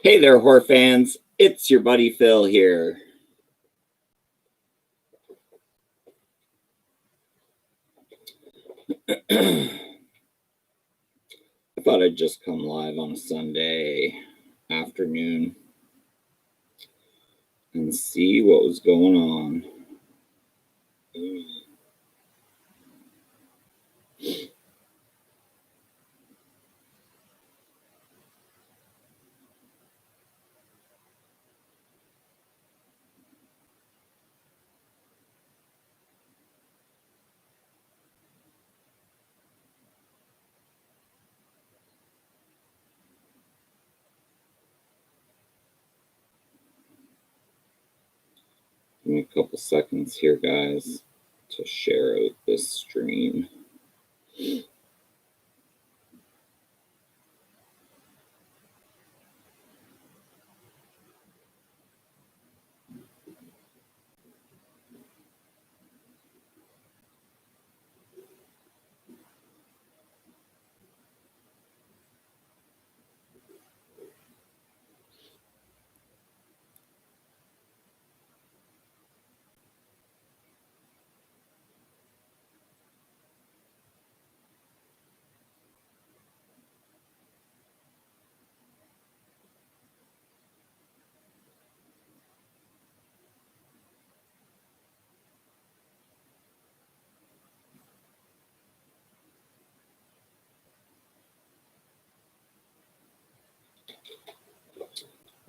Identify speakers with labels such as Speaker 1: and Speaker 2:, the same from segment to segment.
Speaker 1: Hey there, horror fans. It's your buddy Phil here. I thought I'd just come live on a Sunday afternoon and see what was going on. Give me a couple seconds here, guys, to share out this stream.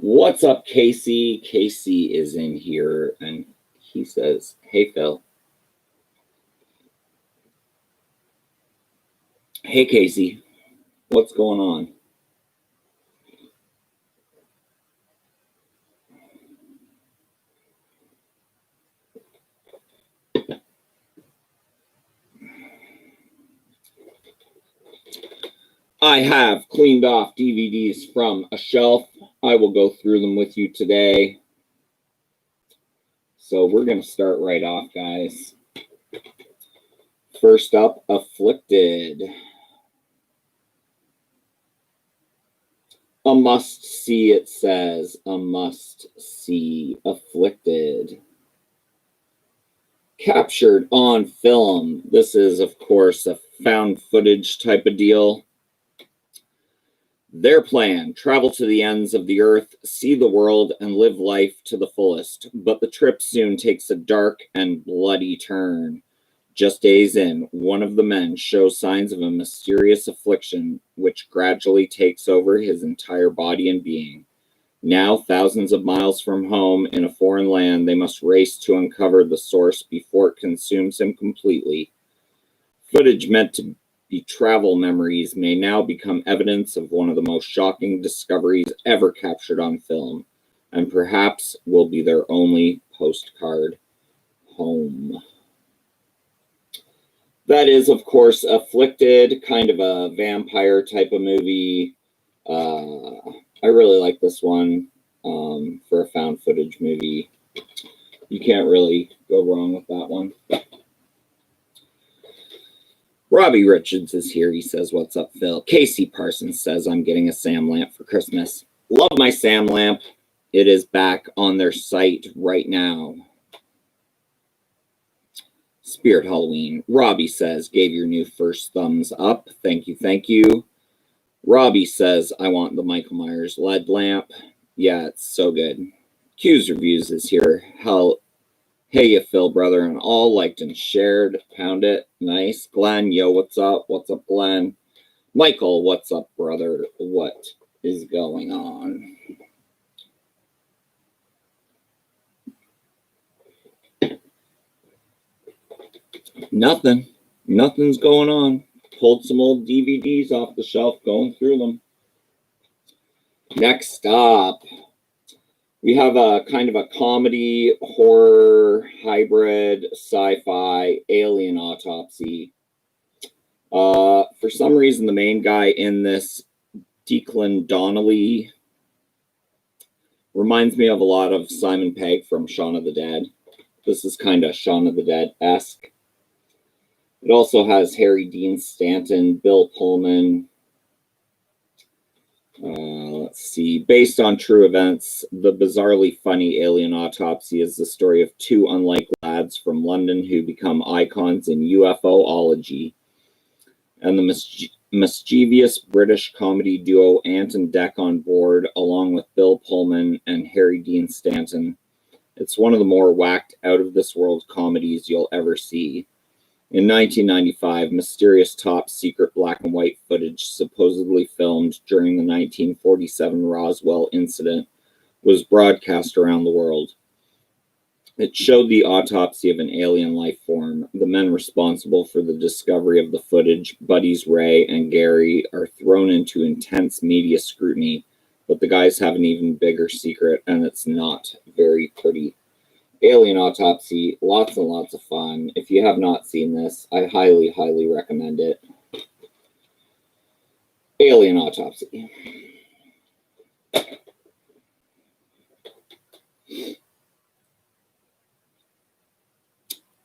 Speaker 1: What's up, Casey? Casey is in here and he says, "Hey, Phil." Hey, Casey. What's going on? I have cleaned off DVDs from a shelf. I will go through them with you today. So we're going to start right off, guys. First up, Afflicted. A must-see, it says. A must-see. Afflicted. Captured on film. This is, of course, a found footage type of deal. Their plan: travel to the ends of the earth, see the world, and live life to the fullest. But the trip soon takes a dark and bloody turn. Just days in, one of the men shows signs of a mysterious affliction which gradually takes over his entire body and being. Now, thousands of miles from home in a foreign land, they must race to uncover the source before it consumes him completely. Footage meant to be travel memories may now become evidence of one of the most shocking discoveries ever captured on film, and perhaps will be their only postcard home. That is, of course, Afflicted, kind of a vampire type of movie. I really like this one for a found footage movie. You can't really go wrong with that one. Robbie Richards is here. He says, "What's up, Phil?" Casey Parsons says, "I'm getting a Sam lamp for Christmas." Love my Sam lamp. It is back on their site right now. Spirit Halloween. Robbie says, "Gave your new first thumbs up. Thank you, thank you." Robbie says, "I want the Michael Myers LED lamp." Yeah, it's so good. Q's Reviews is here. Hey, you Phil, brother, and all liked and shared. Pound it. Nice. Glenn, yo, what's up? What's up, Glenn? Michael, what's up, brother? What is going on? Nothing. Nothing's going on. Pulled some old DVDs off the shelf, going through them. Next up, we have a kind of a comedy, horror, hybrid, sci-fi, alien autopsy. For some reason, the main guy in this, Declan Donnelly, reminds me of a lot of Simon Pegg from Shaun of the Dead. This is kind of Shaun of the Dead-esque. It also has Harry Dean Stanton, Bill Pullman. Let's see. Based on true events, the bizarrely funny alien autopsy is the story of two unlikely lads from London who become icons in UFOlogy. And the mischievous British comedy duo Ant and Dec on board, along with Bill Pullman and Harry Dean Stanton. It's one of the more whacked, out-of-this-world comedies you'll ever see. In 1995, mysterious top-secret black-and-white footage supposedly filmed during the 1947 Roswell incident was broadcast around the world. It showed the autopsy of an alien life form. The men responsible for the discovery of the footage, buddies Ray and Gary, are thrown into intense media scrutiny, but the guys have an even bigger secret, and it's not very pretty. Alien Autopsy, lots and lots of fun. If you have not seen this, I highly, highly recommend it. Alien Autopsy.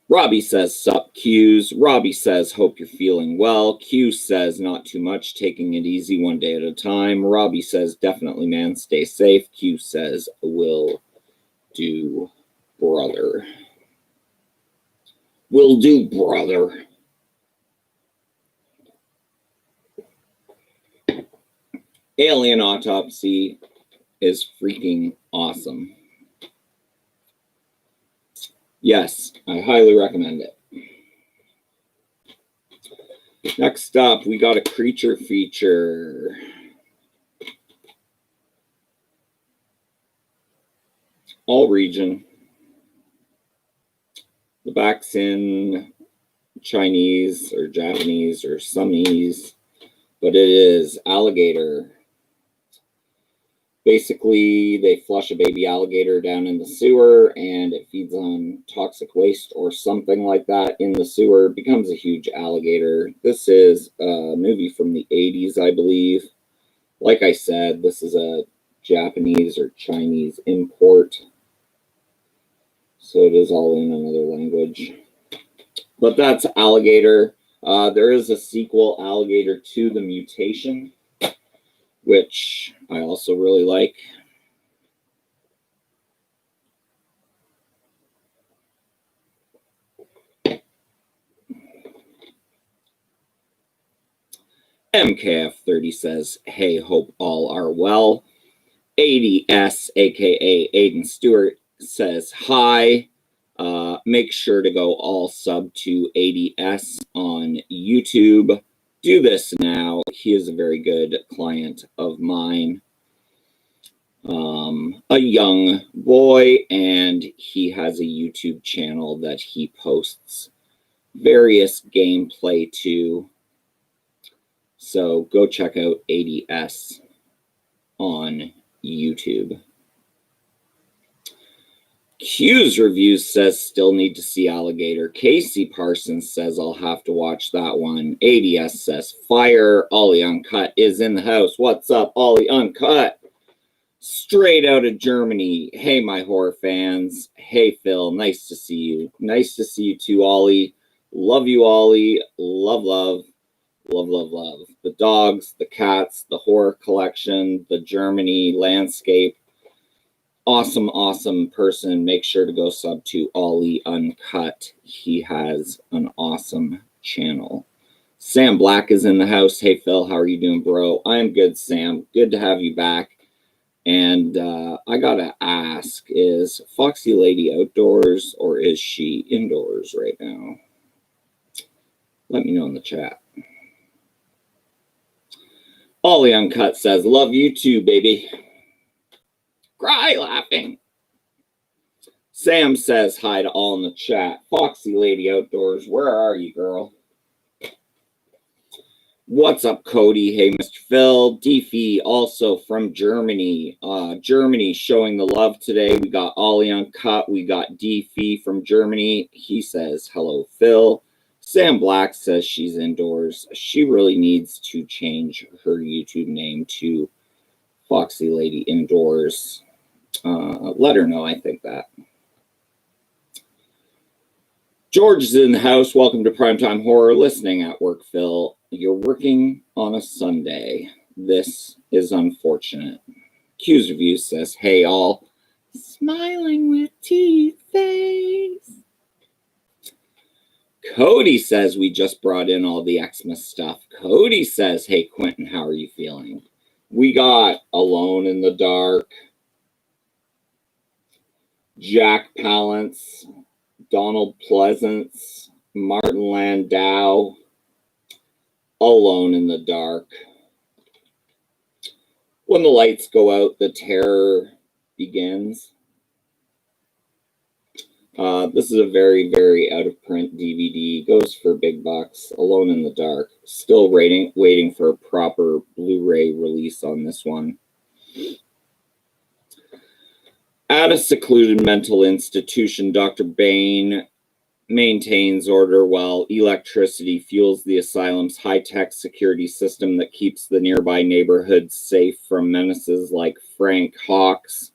Speaker 1: Robbie says, sup, Q's. Robbie says, hope you're feeling well. Q says, not too much, taking it easy one day at a time. Robbie says, definitely, man, stay safe. Q says, will do, brother. Will do, brother. Alien Autopsy is freaking awesome. Yes, I highly recommend it. Next up, we got a creature feature. All region. The back's in Chinese or Japanese or Sunese, but it is alligator. Basically, they flush a baby alligator down in the sewer and it feeds on toxic waste or something like that in the sewer. It becomes a huge alligator. This is a movie from the 80s, I believe. Like I said, this is a Japanese or Chinese import. So it is all in another language. But that's Alligator. There is a sequel, Alligator 2: The Mutation, which I also really like. MKF30 says, hey, hope all are well. ADS, aka Aiden Stewart, says hi. Make sure to go all sub to ADS on YouTube. Do this now. He is a very good client of mine. A young boy, and he has a YouTube channel that he posts various gameplay to. So go check out ADS on YouTube. Q's Reviews says, still need to see Alligator. Casey Parsons says, I'll have to watch that one. ADS says, fire. Ollie Uncut is in the house. What's up, Ollie Uncut? Straight out of Germany. Hey, my horror fans. Hey, Phil. Nice to see you. Nice to see you too, Ollie. Love you, Ollie. Love, love. Love, love, love. The dogs, the cats, the horror collection, the Germany landscape. Awesome, awesome person. Make sure to go sub to Ollie Uncut. He has an awesome channel. Sam Black is in the house. Hey, Phil, how are you doing, bro? I'm good, Sam. Good to have you back. And I gotta ask, is Foxy Lady outdoors or is she indoors right now? Let me know in the chat. Ollie Uncut says, love you too, baby. Cry laughing. Sam says hi to all in the chat. Foxy Lady Outdoors, where are you, girl? What's up, Cody? Hey, Mr. Phil. Deefy, also from Germany. Germany showing the love today. We got Ollie Uncut. We got Deefy from Germany. He says, hello, Phil. Sam Black says she's indoors. She really needs to change her YouTube name to Foxy Lady Indoors. Let her know I think that. George is in the house. Welcome to Primetime Horror. Listening at work, Phil. You're working on a Sunday. This is unfortunate. Q's Review says, hey all, smiling with teeth face. Cody says, we just brought in all the Xmas stuff. Cody says, hey Quentin, how are you feeling? We got Alone in the Dark, Jack Palance, Donald Pleasance, Martin Landau, Alone in the Dark. When the lights go out, the terror begins. This is a very, very out-of-print DVD. Goes for big bucks. Alone in the Dark. Still waiting for a proper Blu-ray release on this one. At a secluded mental institution, Dr. Bain maintains order while electricity fuels the asylum's high-tech security system that keeps the nearby neighborhoods safe from menaces like Frank Hawks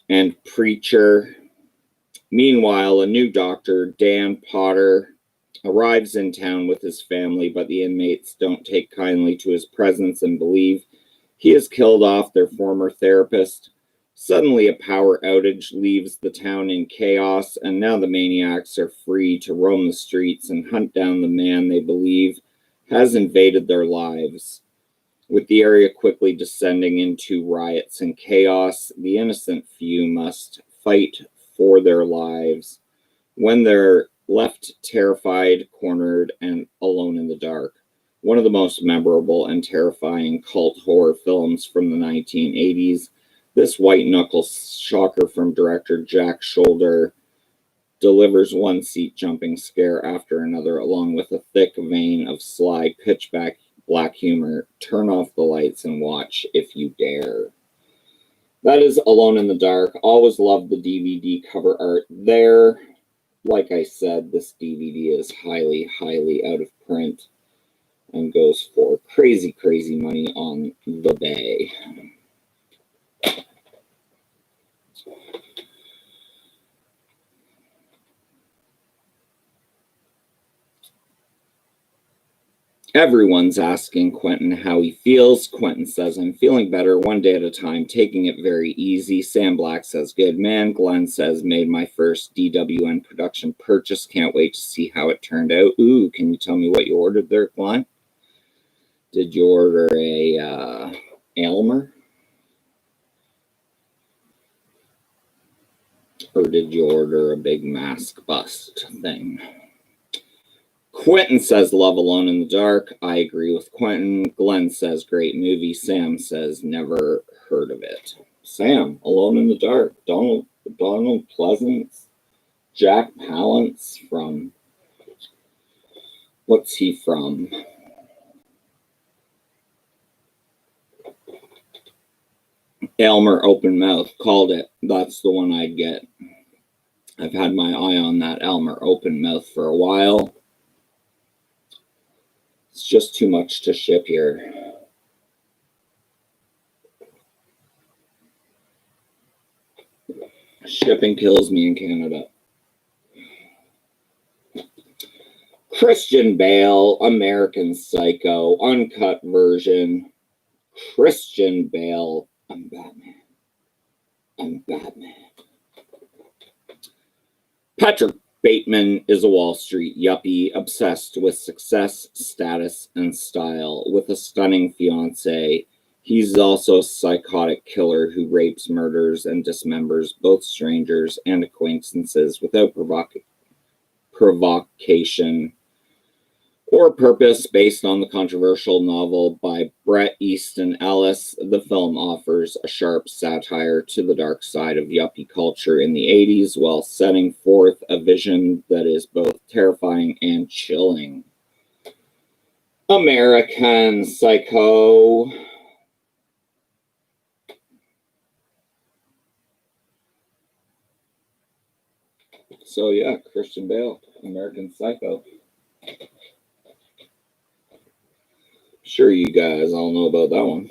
Speaker 1: and Preacher. Meanwhile, a new doctor, Dan Potter, arrives in town with his family, but the inmates don't take kindly to his presence and believe he has killed off their former therapist. Suddenly, a power outage leaves the town in chaos, and now the maniacs are free to roam the streets and hunt down the man they believe has invaded their lives. With the area quickly descending into riots and chaos, the innocent few must fight for their lives when they're left terrified, cornered, and alone in the dark. One of the most memorable and terrifying cult horror films from the 1980s, this white-knuckle shocker from director Jack Shoulder delivers one seat-jumping scare after another, along with a thick vein of sly, pitch-black humor. Turn off the lights and watch if you dare. That is Alone in the Dark. Always loved the DVD cover art there. Like I said, this DVD is highly, highly out of print and goes for crazy, crazy money on the bay. Everyone's asking Quentin how he feels. Quentin says, I'm feeling better one day at a time, taking it very easy. Sam Black says, good man. Glenn says, made my first DWN production purchase. Can't wait to see how it turned out. Ooh, can you tell me what you ordered there, Glenn? Did you order a Elmer? Or did you order a big mask bust thing? Quentin says, love Alone in the Dark. I agree with Quentin. Glenn says, great movie. Sam says, never heard of it. Sam, Alone in the Dark. Donald Pleasance. Jack Palance from... What's he from? Elmer Open Mouth. Called it. That's the one I'd get. I've had my eye on that Elmer Open Mouth for a while. It's just too much to ship here. Shipping kills me in Canada. Christian Bale, American Psycho, uncut version. Christian Bale, I'm Batman. I'm Batman. Patrick Bateman is a Wall Street yuppie obsessed with success, status, and style. With a stunning fiancée, he's also a psychotic killer who rapes, murders, and dismembers both strangers and acquaintances without provocation or purpose. Based on the controversial novel by Bret Easton Ellis, the film offers a sharp satire to the dark side of yuppie culture in the 80s while setting forth a vision that is both terrifying and chilling. American Psycho. So yeah, Christian Bale, American Psycho. Sure, you guys all know about that one.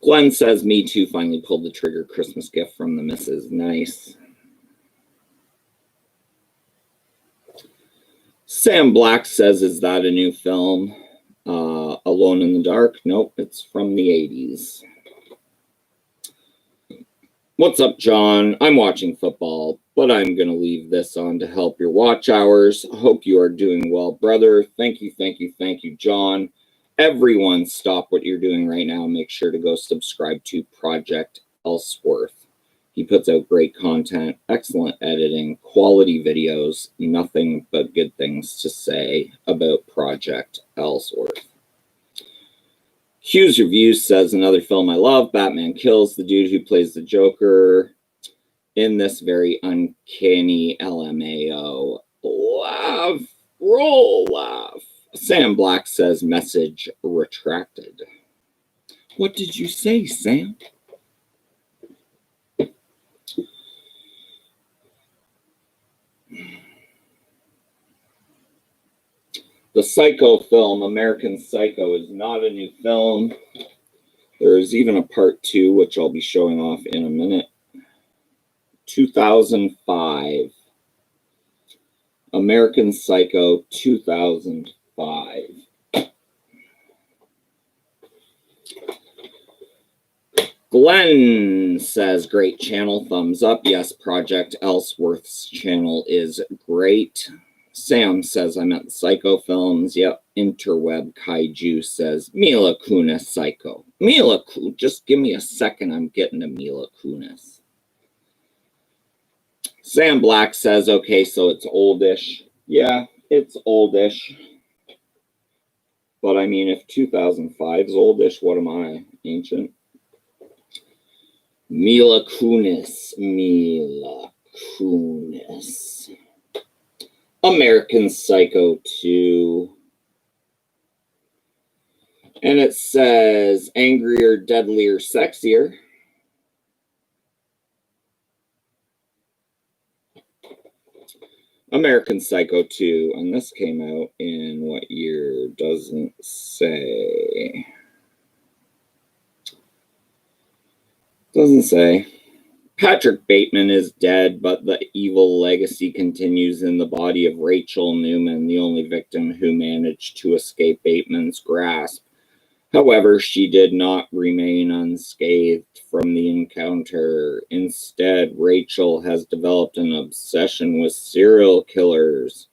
Speaker 1: Glenn says, me too, finally pulled the trigger. Christmas gift from the missus. Nice. Sam Black says, is that a new film? Alone in the Dark? Nope, it's from the 80s. What's up, John? I'm watching football, but I'm going to leave this on to help your watch hours. Hope you are doing well, brother. Thank you, John. Everyone, stop what you're doing right now. Make sure to go subscribe to Project Ellsworth. He puts out great content, excellent editing, quality videos, nothing but good things to say about Project Ellsworth. Hughes Reviews says, another film I love, Batman Kills, the dude who plays the Joker in this very uncanny LMAO. Laugh, roll, laugh. Sam Black says, message retracted. What did you say, Sam? The Psycho film, American Psycho, is not a new film. There is even a part 2, which I'll be showing off in a minute. 2005. American Psycho, 2005. Glenn says, great channel, thumbs up. Yes, Project Ellsworth's channel is great. Sam says, I meant Psycho films. Yep. Interweb Kaiju says, Mila Kunis Psycho. Mila Kunis, just give me a second. I'm getting to Mila Kunis. Sam Black says, okay, so it's oldish. Yeah, it's oldish. But I mean, if 2005 is oldish, what am I? Ancient? Mila Kunis. Mila Kunis. American Psycho 2. And it says, angrier, deadlier, sexier. American Psycho 2. And this came out in what year? Doesn't say. Doesn't say. Patrick Bateman is dead, but the evil legacy continues in the body of Rachel Newman, the only victim who managed to escape Bateman's grasp. However, she did not remain unscathed from the encounter. Instead, Rachel has developed an obsession with serial killers.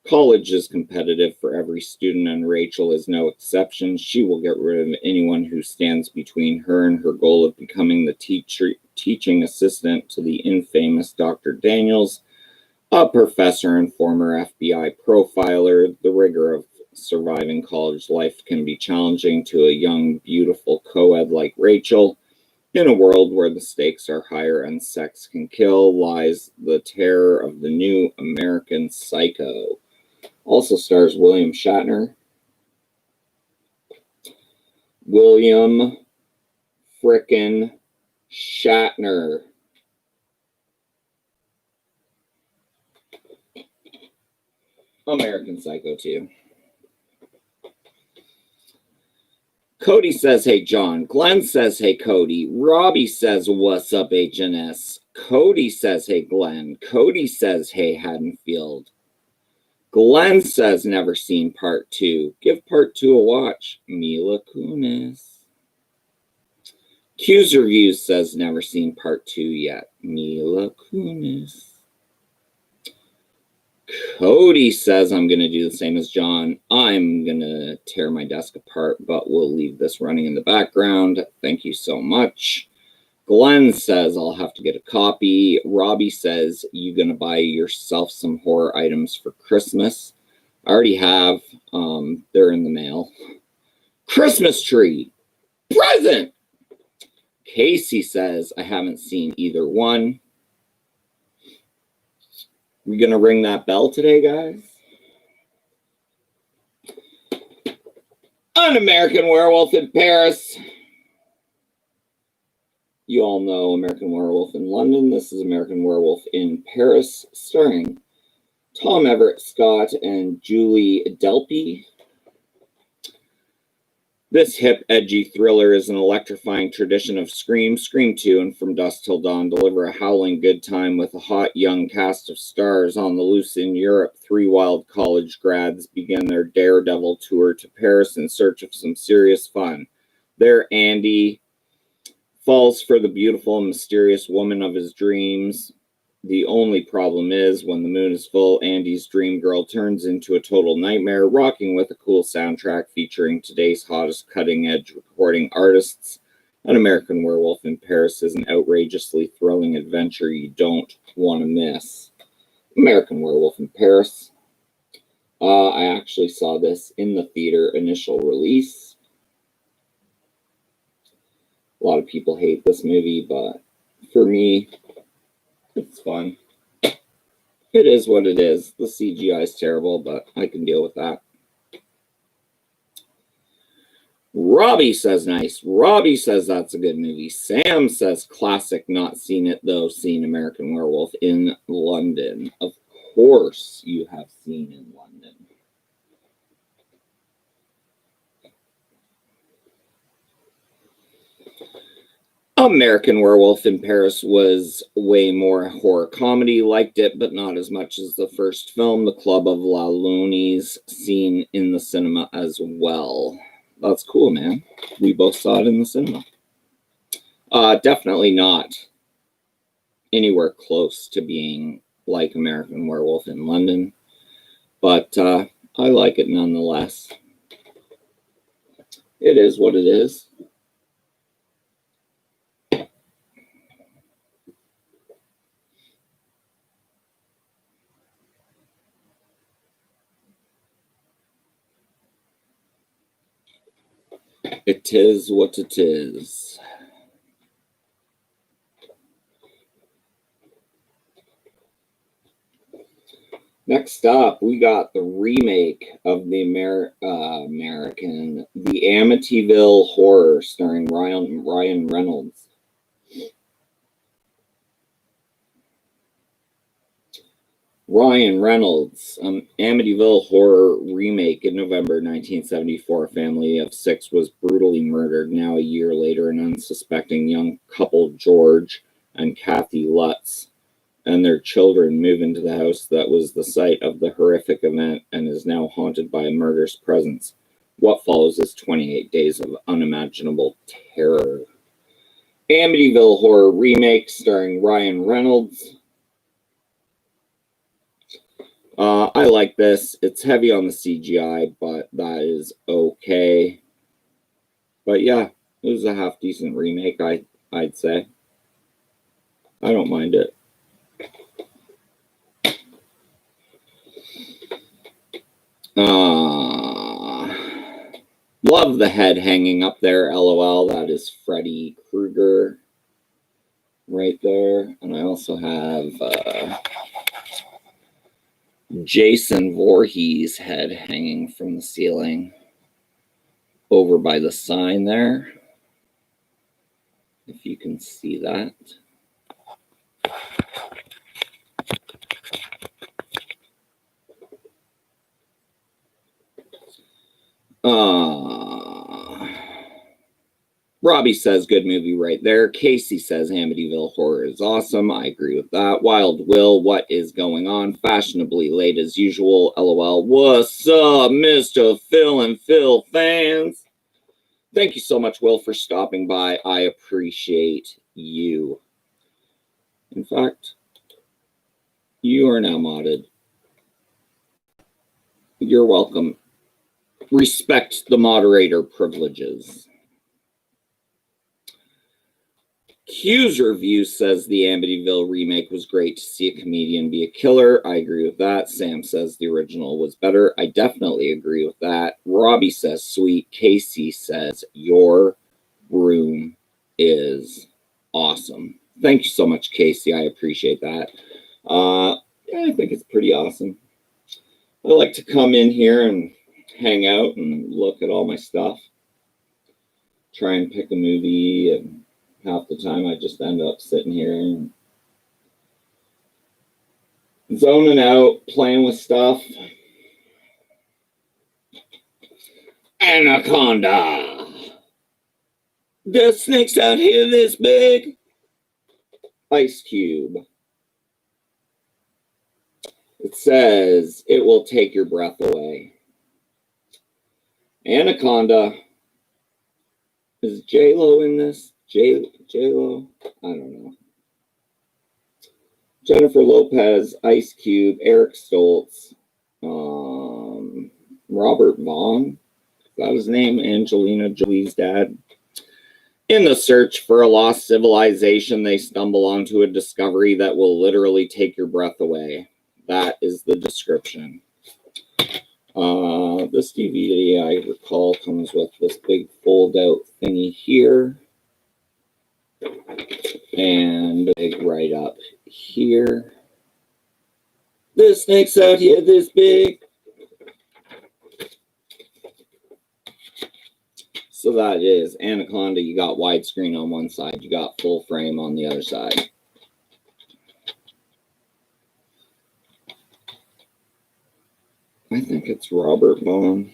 Speaker 1: College is competitive for every student, and Rachel is no exception. She will get rid of anyone who stands between her and her goal of becoming the teaching assistant to the infamous Dr. Daniels, a professor and former FBI profiler. The rigor of surviving college life can be challenging to a young, beautiful co-ed like Rachel. In a world where the stakes are higher and sex can kill, lies the terror of the new American Psycho. Also stars William Shatner. William frickin' Shatner. American Psycho 2. Cody says, hey, John. Glenn says, hey, Cody. Robbie says, what's up, HNS? Cody says, hey, Glenn. Cody says, hey, Haddonfield. Glenn says, never seen part 2. Give part 2 a watch. Mila Kunis. Q's Reviews says, never seen part 2 yet. Mila Kunis. Cody says, I'm going to do the same as John. I'm going to tear my desk apart, but we'll leave this running in the background. Thank you so much. Glenn says, I'll have to get a copy. Robbie says, you going to buy yourself some horror items for Christmas? I already have. They're in the mail. Christmas tree. Present. Casey says, I haven't seen either one. We going to ring that bell today, guys? An American Werewolf in Paris. You all know American Werewolf in London. This is American Werewolf in Paris, starring Tom Everett Scott and Julie Delpy. This hip, edgy thriller is an electrifying tradition of Scream, Scream 2, and From Dusk Till Dawn deliver a howling good time with a hot young cast of stars on the loose in Europe. Three wild college grads begin their daredevil tour to Paris in search of some serious fun. There, Andy falls for the beautiful and mysterious woman of his dreams. The only problem is, when the moon is full, Andy's dream girl turns into a total nightmare, rocking with a cool soundtrack featuring today's hottest cutting-edge recording artists. An American Werewolf in Paris is an outrageously thrilling adventure you don't want to miss. American Werewolf in Paris. I actually saw this in the theater initial release. A lot of people hate this movie, but for me, it's fun. It is what it is. The CGI is terrible, but I can deal with that. Robbie says nice. Robbie says that's a good movie. Sam says classic, not seen it though. Seen American Werewolf in London. Of course you have seen in London. American Werewolf in Paris was way more horror comedy. Liked it, but not as much as the first film. The Club of La Loonies, seen in the cinema as well. That's cool, man. We both saw it in the cinema. Definitely not anywhere close to being like American Werewolf in London, but I like it nonetheless. It is what it is. It is what it is. Next up, we got the remake of the American, The Amityville Horror, starring Ryan Reynolds. Ryan Reynolds, Amityville Horror remake. In November 1974, a family of 6 was brutally murdered. Now, a year later, an unsuspecting young couple, George and Kathy Lutz, and their children move into the house that was the site of the horrific event and is now haunted by a murderous presence. What follows is 28 days of unimaginable terror. Amityville Horror remake starring Ryan Reynolds. I like this. It's heavy on the CGI, but that is okay. But yeah, it was a half decent remake, I'd say. I don't mind it. Love the head hanging up there, LOL. That is Freddy Krueger right there. And I also have Jason Voorhees' head hanging from the ceiling over by the sign there, if you can see that. Robbie says good movie right there. Casey says Amityville Horror is awesome. I agree with that. Wild Will, what is going on? Fashionably late as usual. LOL. What's up, Mr. Phil and Phil fans? Thank you so much, Will, for stopping by. I appreciate you. In fact, you are now modded. You're welcome. Respect the moderator privileges. Q's review says the Amityville remake was great to see a comedian be a killer. I agree with that. Sam says the original was better. I definitely agree with that. Robbie says sweet. Casey says your room is awesome. Thank you so much, Casey. I appreciate that. Yeah, I think it's pretty awesome. I like to come in here and hang out and look at all my stuff. Try and pick a movie, and half the time I just end up sitting here and zoning out, playing with stuff. Anaconda. The snake's out here this big. Ice Cube. It says it will take your breath away. Anaconda. Is J-Lo in this? J-Lo? I don't know. Jennifer Lopez, Ice Cube, Eric Stoltz, Robert Vaughn. Is that his name? Angelina Jolie's dad. In the search for a lost civilization, they stumble onto a discovery that will literally take your breath away. That is the description. This DVD, I recall, comes with this big fold-out thingy here. And a big write-up here. The snake's out here this big. So that is Anaconda. You got widescreen on one side. You got full frame on the other side. I think it's Robert Vaughn.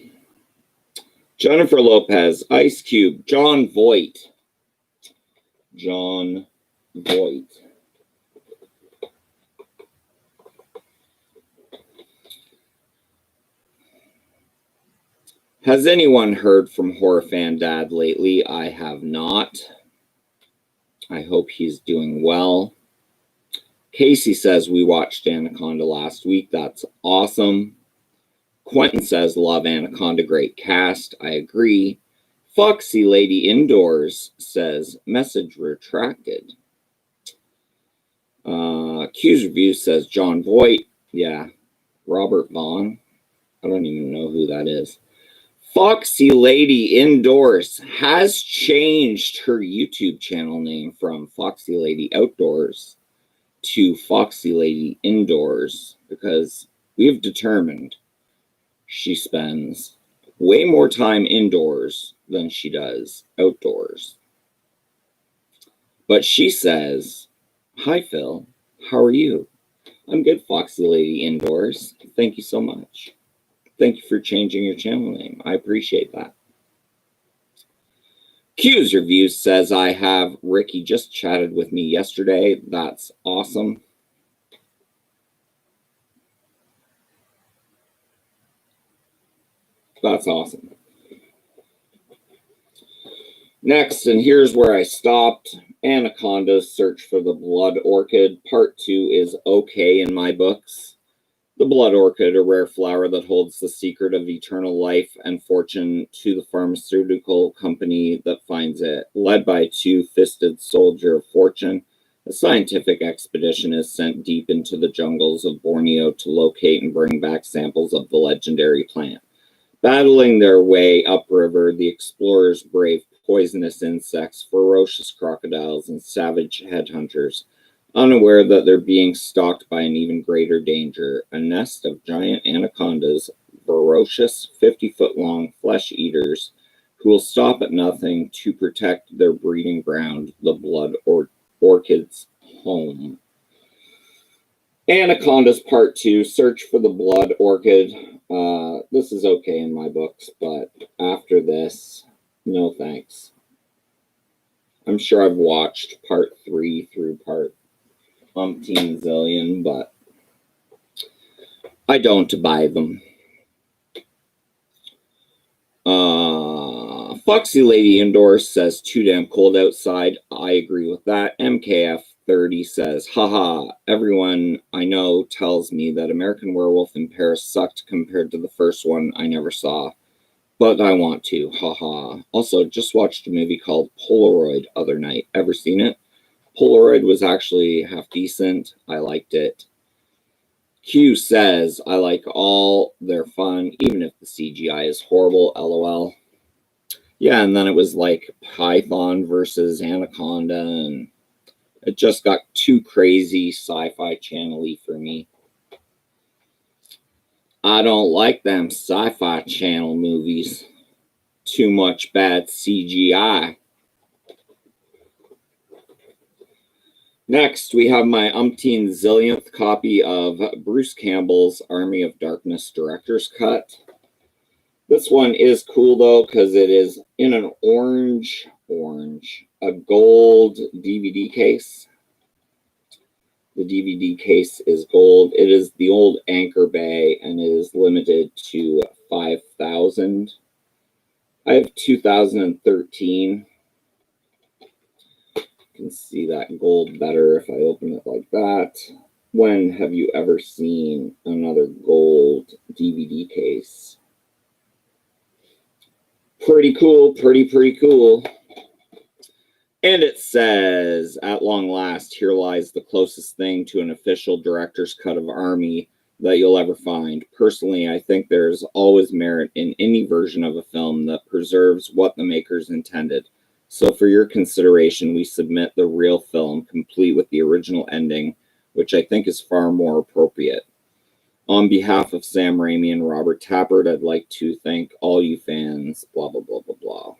Speaker 1: Jennifer Lopez, Ice Cube, John Voight. John Voight. Has anyone heard from Horror Fan Dad lately? I have not. I hope he's doing well. Casey says we watched Anaconda last week. That's awesome. Quentin says, love Anaconda, great cast. I agree. Foxy Lady Indoors says, message retracted. Q's Review says, John Voight. Yeah. Robert Vaughn. I don't even know who that is. Foxy Lady Indoors has changed her YouTube channel name from Foxy Lady Outdoors to Foxy Lady Indoors because we've determined she spends way more time indoors than she does outdoors. But she says, hi, Phil. How are you? I'm good, Foxy Lady Indoors. Thank you so much. Thank you for changing your channel name. I appreciate that. Q's Review says, I have. Ricky just chatted with me yesterday. That's awesome. That's awesome. Next, and here's where I stopped. Anaconda's Search for the Blood Orchid. Part 2 is okay in my books. The blood orchid, a rare flower that holds the secret of eternal life and fortune to the pharmaceutical company that finds it. Led by a two-fisted soldier of fortune, a scientific expedition is sent deep into the jungles of Borneo to locate and bring back samples of the legendary plant. Battling their way upriver, the explorers brave poisonous insects, ferocious crocodiles, and savage headhunters, unaware that they're being stalked by an even greater danger, a nest of giant anacondas, ferocious 50-foot-long flesh eaters who will stop at nothing to protect their breeding ground, the blood orchid's home. Anacondas Part 2, Search for the Blood Orchid. This is okay in my books, but after this, no thanks. I'm sure I've watched Part 3 through Part umpteen zillion, but I don't buy them. Foxy Lady Indoors says, too damn cold outside. I agree with that. MKF 30 says, haha, everyone I know tells me that American Werewolf in Paris sucked compared to the first one I never saw, but I want to, haha. Also, just watched a movie called Polaroid other night. Ever seen it? Polaroid was actually half decent. I liked it. Q says, I like all. They're fun, even if the CGI is horrible, lol. Yeah, and then it was like Python versus Anaconda, and it just got too crazy sci-fi channel-y for me. I don't like them sci-fi channel movies. Too much bad CGI. Next, we have my umpteen zillionth copy of Bruce Campbell's Army of Darkness Director's Cut. This one is cool though, because it is in an a gold DVD case. The DVD case is gold. It is the old Anchor Bay and it is limited to 5,000. I have 2013. You can see that gold better if I open it like that. When have you ever seen another gold DVD case? Pretty cool, pretty cool. And it says, at long last, here lies the closest thing to an official director's cut of Army that you'll ever find. Personally, I think there's always merit in any version of a film that preserves what the makers intended. So for your consideration, we submit the real film, complete with the original ending, which I think is far more appropriate. On behalf of Sam Raimi and Robert Tappert, I'd like to thank all you fans, blah, blah, blah, blah, blah.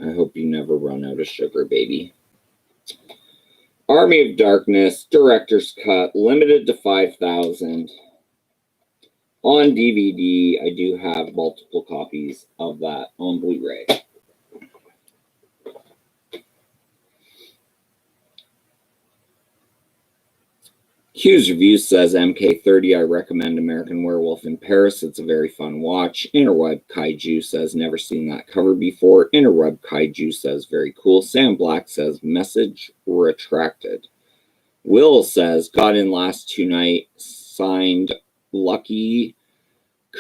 Speaker 1: I hope you never run out of sugar, baby. Army of Darkness, Director's Cut, limited to 5,000. On DVD, I do have multiple copies of that on Blu-ray. Q's Review says, MK30, I recommend American Werewolf in Paris. It's a very fun watch. Interweb Kaiju says, never seen that cover before. Interweb Kaiju says, very cool. Sam Black says, message retracted. Will says, got in last tonight, signed Lucky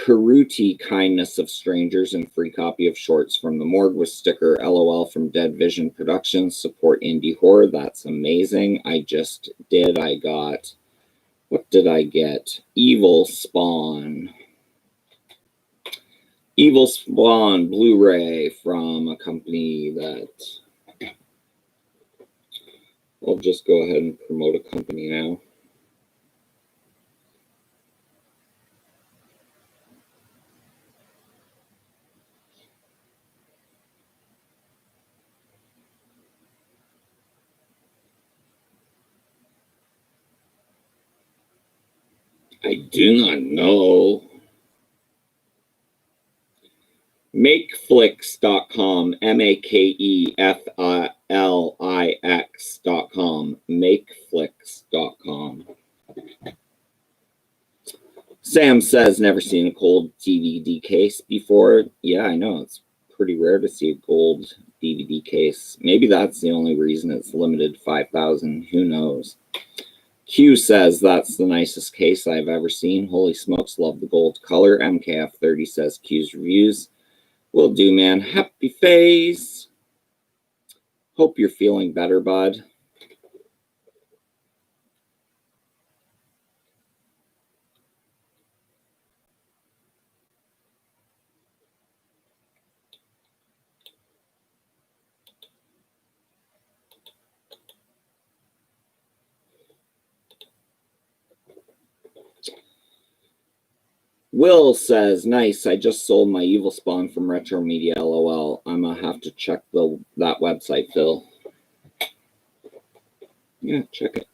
Speaker 1: Karuti, Kindness of Strangers, and free copy of Shorts from the Morgue with sticker LOL from Dead Vision Productions. Support indie horror. That's amazing. I just did. I got... What did I get? Evil Spawn. Evil Spawn Blu-ray from a company that... I'll just go ahead and promote a company now. I do not know. Makeflix.com, MAKEFLIX.com, Makeflix.com. Sam says, never seen a gold DVD case before. Yeah, I know. It's pretty rare to see a gold DVD case. Maybe that's the only reason it's limited to 5,000. Who knows? Q says, that's the nicest case I've ever seen. Holy smokes, love the gold color. MKF30 says, Q's Reviews. Will do, man. Happy face. Hope you're feeling better, bud. Will says, nice, I just sold my Evil Spawn from Retro Media, LOL. I'm gonna have to check that website, Phil. Yeah, check it.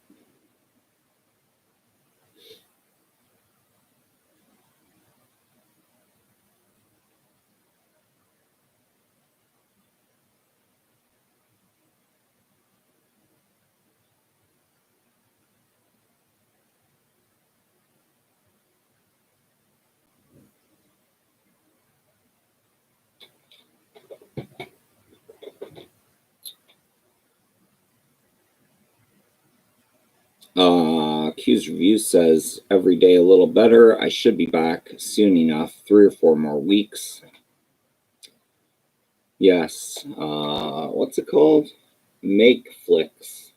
Speaker 1: Q's Review says, every day a little better. I should be back soon enough, 3 or 4 more weeks. Yes. What's it called? Makeflix.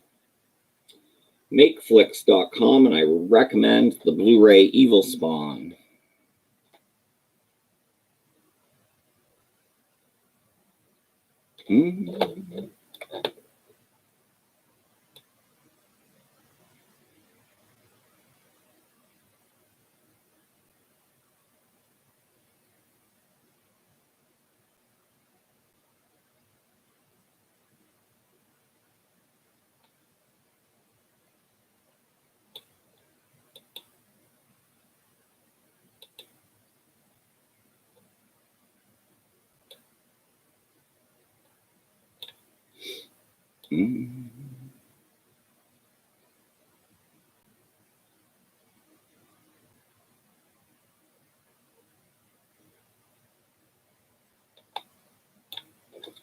Speaker 1: Makeflix.com, and I recommend the Blu-ray Evil Spawn.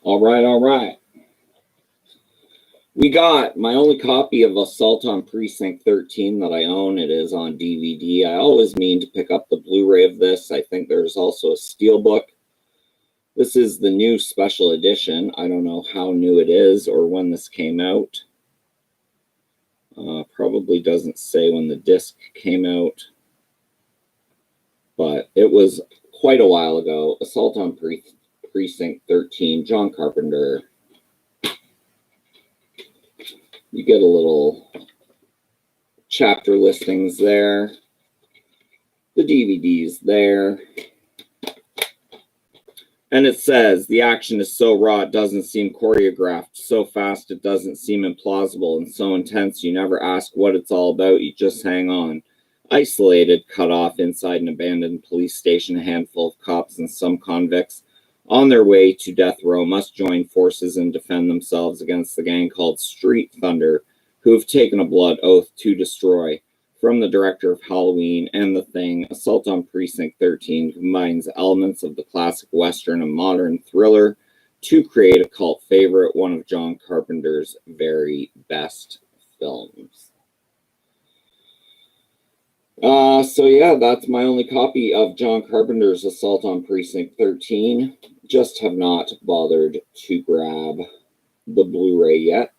Speaker 1: All right. We got my only copy of Assault on Precinct 13 that I own. It is on DVD. I always mean to pick up the Blu-ray of this. I think there's also a steelbook. This is the new special edition. I don't know how new it is or when this came out. Probably doesn't say when the disc came out, but it was quite a while ago. Assault on Precinct 13, John Carpenter. You get a little chapter listings there. The DVD's there. And it says, the action is so raw it doesn't seem choreographed, so fast it doesn't seem implausible, and so intense you never ask what it's all about, you just hang on. Isolated, cut off inside an abandoned police station, a handful of cops and some convicts on their way to death row must join forces and defend themselves against the gang called Street Thunder, who have taken a blood oath to destroy. From the director of Halloween and The Thing, Assault on Precinct 13 combines elements of the classic Western and modern thriller to create a cult favorite, one of John Carpenter's very best films. So yeah, that's my only copy of John Carpenter's Assault on Precinct 13. Just have not bothered to grab the Blu-ray yet.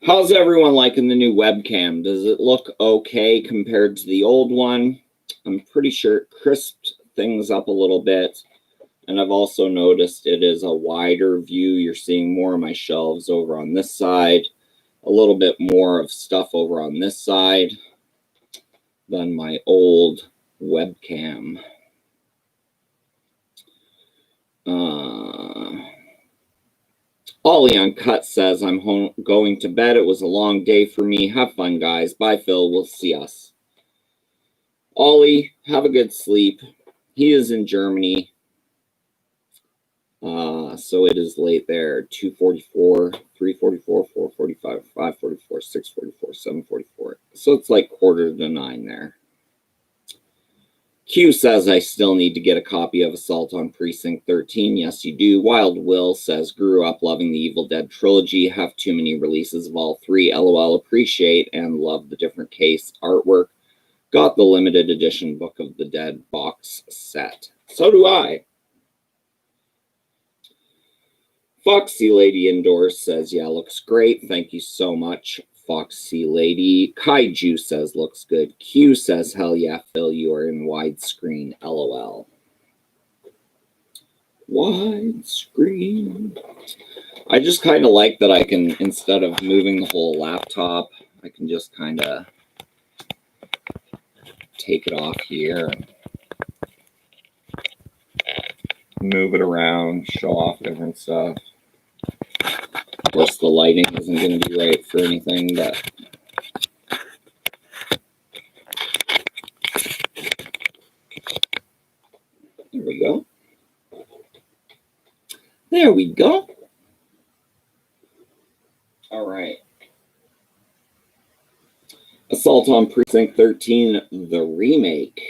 Speaker 1: How's everyone liking the new webcam? Does it look okay compared to the old one? I'm pretty sure it crisped things up a little bit. And I've also noticed it is a wider view. You're seeing more of my shelves over on this side, a little bit more of stuff over on this side than my old webcam. Ollie Uncut says, I'm going to bed. It was a long day for me. Have fun, guys. Bye, Phil. We'll see us. Ollie, have a good sleep. He is in Germany. So it is late there. 2:44, 3:44, 4:45, 5:44, 6:44, 7:44. So it's like 8:45 there. Q says, I still need to get a copy of Assault on Precinct 13. Yes, you do. Wild Will says, grew up loving the Evil Dead trilogy. Have too many releases of all three. LOL, appreciate and love the different case artwork. Got the limited edition Book of the Dead box set. So do I. Foxy Lady Indoors says, yeah, looks great. Thank you so much, Foxy Lady. Kaiju says, looks good. Q says, hell yeah, Phil, you are in widescreen. LOL. Widescreen. I just kind of like that I can, instead of moving the whole laptop, I can just kind of take it off here and move it around, show off different stuff. Of course, the lighting isn't going to be right for anything, but there we go. There we go. All right. Assault on Precinct 13, the remake.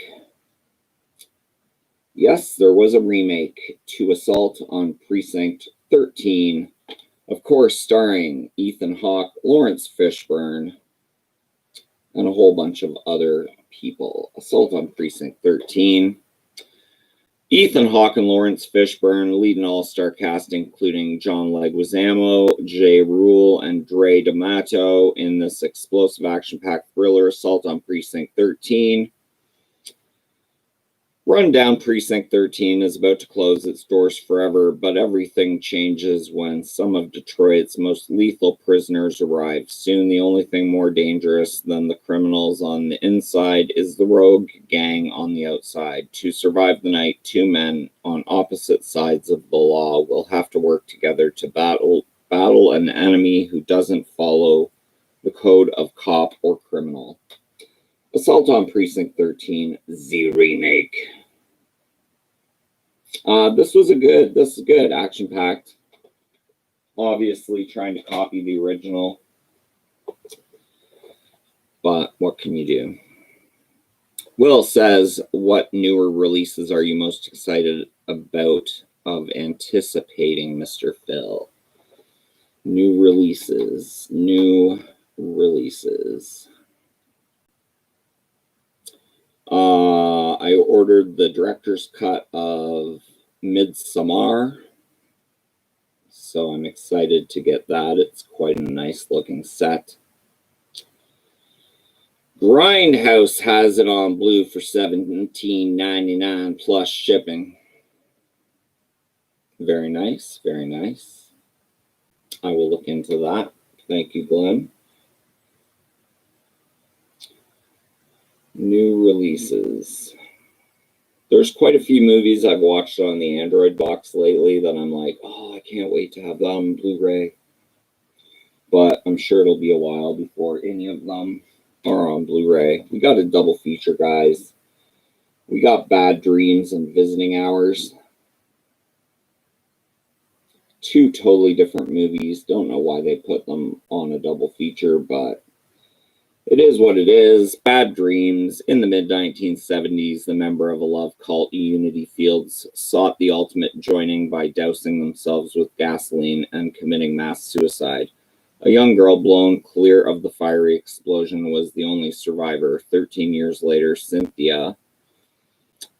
Speaker 1: Yes, there was a remake to Assault on Precinct 13. Of course, starring Ethan Hawke, Lawrence Fishburne, and a whole bunch of other people. Assault on Precinct 13. Ethan Hawke and Lawrence Fishburne lead an all-star cast, including John Leguizamo, Jay Rule, and Dre D'Amato in this explosive action-packed thriller, Assault on Precinct 13. Rundown Precinct 13 is about to close its doors forever, but everything changes when some of Detroit's most lethal prisoners arrive. Soon, the only thing more dangerous than the criminals on the inside is the rogue gang on the outside. To survive the night, two men on opposite sides of the law will have to work together to battle an enemy who doesn't follow the code of cop or criminal. Assault on Precinct 13, the remake. This is good, action-packed. Obviously trying to copy the original, but what can you do? Will says, what newer releases are you most excited about of anticipating, Mr. Phil? New releases. I ordered the director's cut of Midsommar, so I'm excited to get that. It's quite a nice looking set. Grindhouse has it on blue for $17.99 plus shipping. Very nice, very nice. I will look into that. Thank you, Glenn. New releases. There's quite a few movies I've watched on the Android box lately that I'm like, oh, I can't wait to have that on Blu-ray. But I'm sure it'll be a while before any of them are on Blu-ray. We got a double feature, guys. We got Bad Dreams and Visiting Hours. Two totally different movies. Don't know why they put them on a double feature, but it is what it is. Bad Dreams. In the mid-1970s, the member of a love cult, Unity Fields, sought the ultimate joining by dousing themselves with gasoline and committing mass suicide. A young girl blown clear of the fiery explosion was the only survivor. 13 years later, Cynthia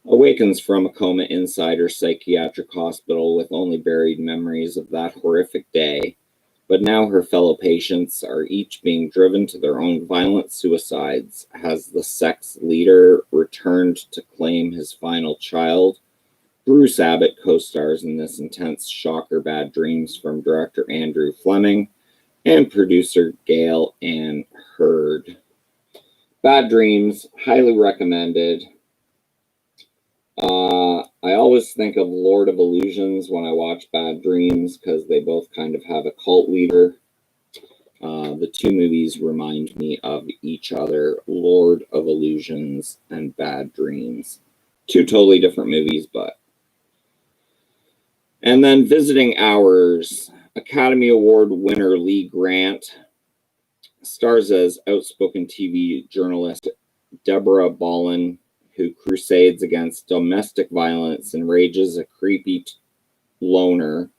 Speaker 1: awakens from a coma inside her psychiatric hospital with only buried memories of that horrific day. But now her fellow patients are each being driven to their own violent suicides. Has the sex leader returned to claim his final child? Bruce Abbott co-stars in this intense shocker, Bad Dreams, from director Andrew Fleming and producer Gail Ann Hurd. Bad Dreams, highly recommended. I always think of Lord of Illusions when I watch Bad Dreams because they both kind of have a cult leader. The two movies remind me of each other, Lord of Illusions and Bad Dreams. Two totally different movies, but. And then Visiting Hours, Academy Award winner Lee Grant stars as outspoken TV journalist Deborah Ballin, who crusades against domestic violence and rages a creepy loner.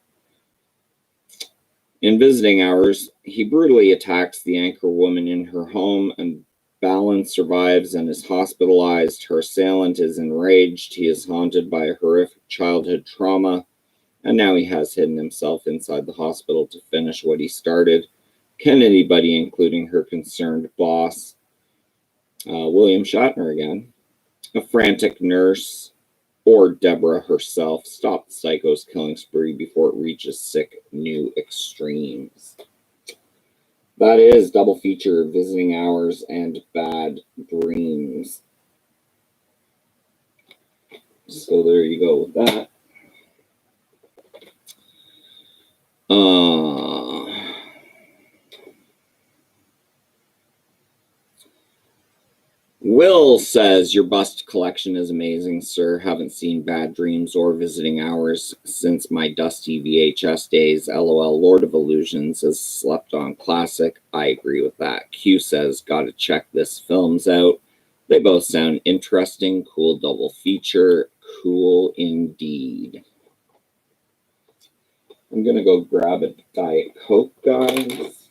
Speaker 1: In Visiting Hours, he brutally attacks the anchor woman in her home, and Ballin survives and is hospitalized. Her assailant is enraged. He is haunted by a horrific childhood trauma, and now he has hidden himself inside the hospital to finish what he started. Can anybody, including her concerned boss, William Shatner again, a frantic nurse, or Deborah herself, stop the psycho's killing spree before it reaches sick new extremes? That is double feature, Visiting Hours and Bad Dreams. So there you go with that. Will says, your bust collection is amazing, sir. Haven't seen Bad Dreams or Visiting Hours since my dusty VHS days. LOL, Lord of Illusions is slept on classic. I agree with that. Q says, gotta check this films out. They both sound interesting. Cool double feature. Cool indeed. I'm gonna go grab a Diet Coke, guys.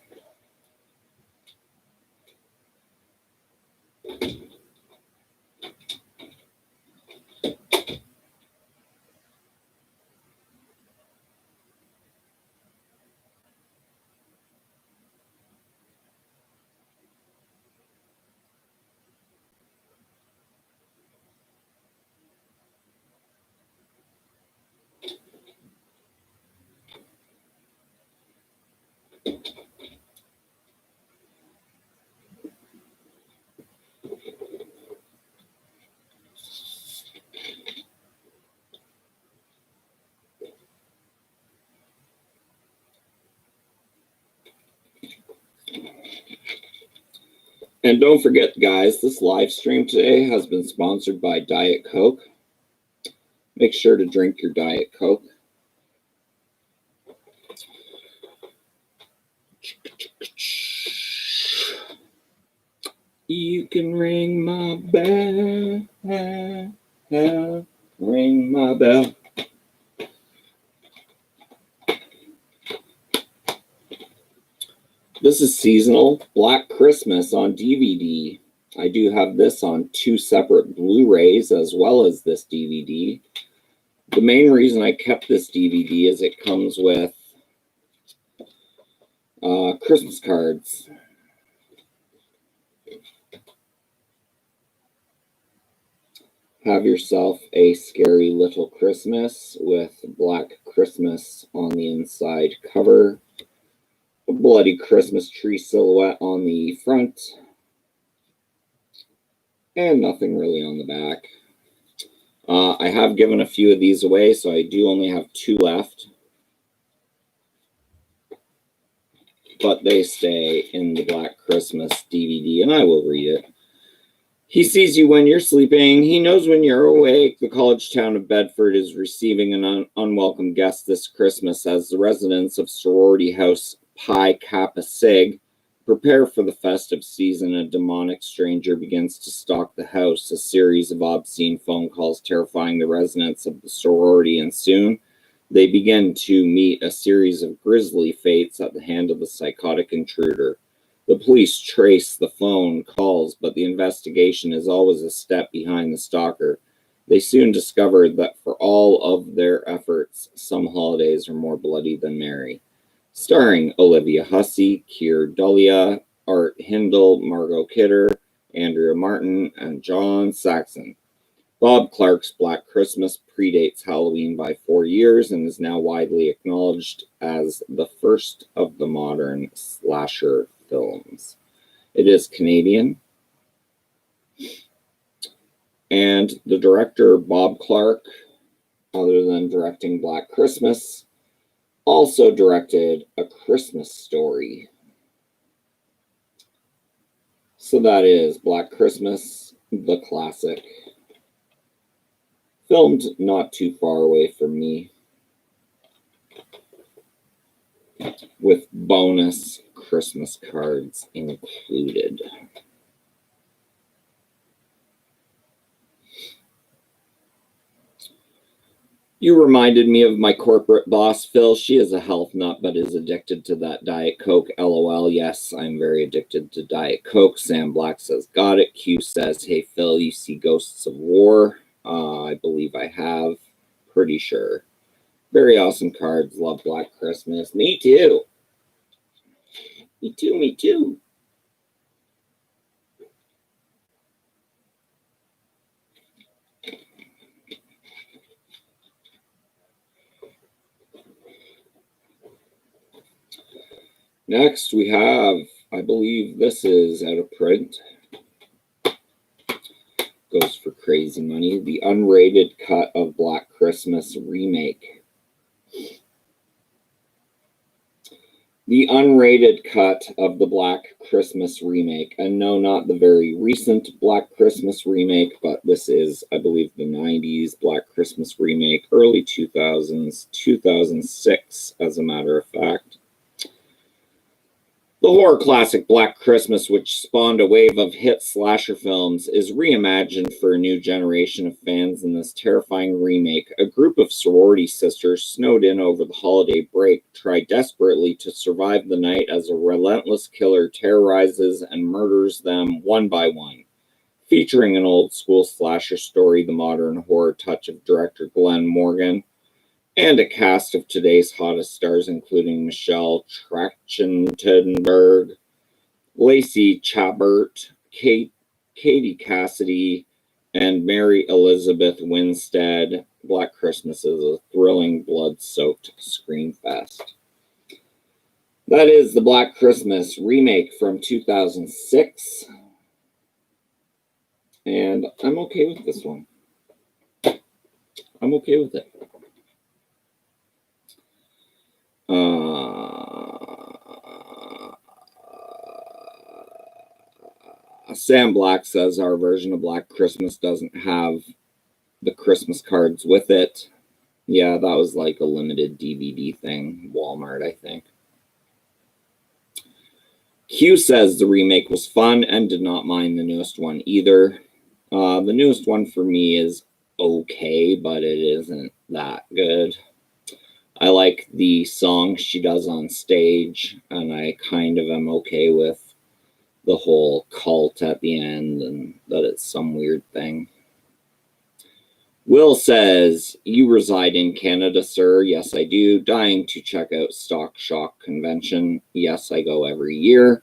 Speaker 1: And don't forget, guys, this live stream today has been sponsored by Diet Coke. Make sure to drink your Diet Coke. You can ring my bell, ring my bell. This is seasonal Black Christmas on DVD. I do have this on 2 separate Blu-rays as well as this DVD. The main reason I kept this DVD is it comes with Christmas cards. Have yourself a scary little Christmas with Black Christmas on the inside cover. A bloody Christmas tree silhouette on the front. And nothing really on the back. I have given a few of these away, so I do only have 2 left. But they stay in the Black Christmas DVD, and I will read it. He sees you when you're sleeping. He knows when you're awake. The college town of Bedford is receiving an unwelcome guest this Christmas as the residents of sorority house Pi Kappa Sig prepare for the festive season. A demonic stranger begins to stalk the house. A series of obscene phone calls terrifying the residents of the sorority, and soon they begin to meet a series of grisly fates at the hand of the psychotic intruder. The police trace the phone calls, but the investigation is always a step behind the stalker. They soon discover that for all of their efforts, some holidays are more bloody than merry. Starring Olivia Hussey, Keir Dullea, Art Hindle, Margot Kidder, Andrea Martin, and John Saxon. Bob Clark's Black Christmas predates Halloween by 4 years and is now widely acknowledged as the first of the modern slasher films. It is Canadian. And the director, Bob Clark, other than directing Black Christmas, also directed A Christmas Story. So that is Black Christmas, the classic. Filmed not too far away from me, with bonus Christmas cards included. You reminded me of my corporate boss, Phil. She is a health nut, but is addicted to that Diet Coke. LOL. Yes, I'm very addicted to Diet Coke. Sam Black says, got it. Q says, hey, Phil, you see Ghosts of War? I believe I have. Pretty sure. Very awesome cards. Love Black Christmas. Me too. Me too, me too. Next, we have, I believe this is out of print. Goes for crazy money. The unrated cut of Black Christmas remake. The unrated cut of the Black Christmas remake. And no, not the very recent Black Christmas remake, but this is, I believe, the 90s Black Christmas remake, early 2000s, 2006, as a matter of fact. The horror classic Black Christmas, which spawned a wave of hit slasher films, is reimagined for a new generation of fans in this terrifying remake. A group of sorority sisters snowed in over the holiday break try desperately to survive the night as a relentless killer terrorizes and murders them one by one. Featuring an old school slasher story, the modern horror touch of director Glenn Morgan, and a cast of today's hottest stars, including Michelle Trachtenberg, Lacey Chabert, Katie Cassidy, and Mary Elizabeth Winstead. Black Christmas is a thrilling, blood-soaked scream fest. That is the Black Christmas remake from 2006. And I'm okay with this one. I'm okay with it. Sam Black says our version of Black Christmas doesn't have the Christmas cards with it. Yeah, that was like a limited DVD thing. Walmart, I think. Q says the remake was fun and did not mind the newest one either. The newest one for me is okay, but it isn't that good. I like the song she does on stage, and I kind of am okay with the whole cult at the end and that it's some weird thing. Will says, you reside in Canada, sir. Yes, I do. Dying to check out Stock Shock Convention. Yes, I go every year.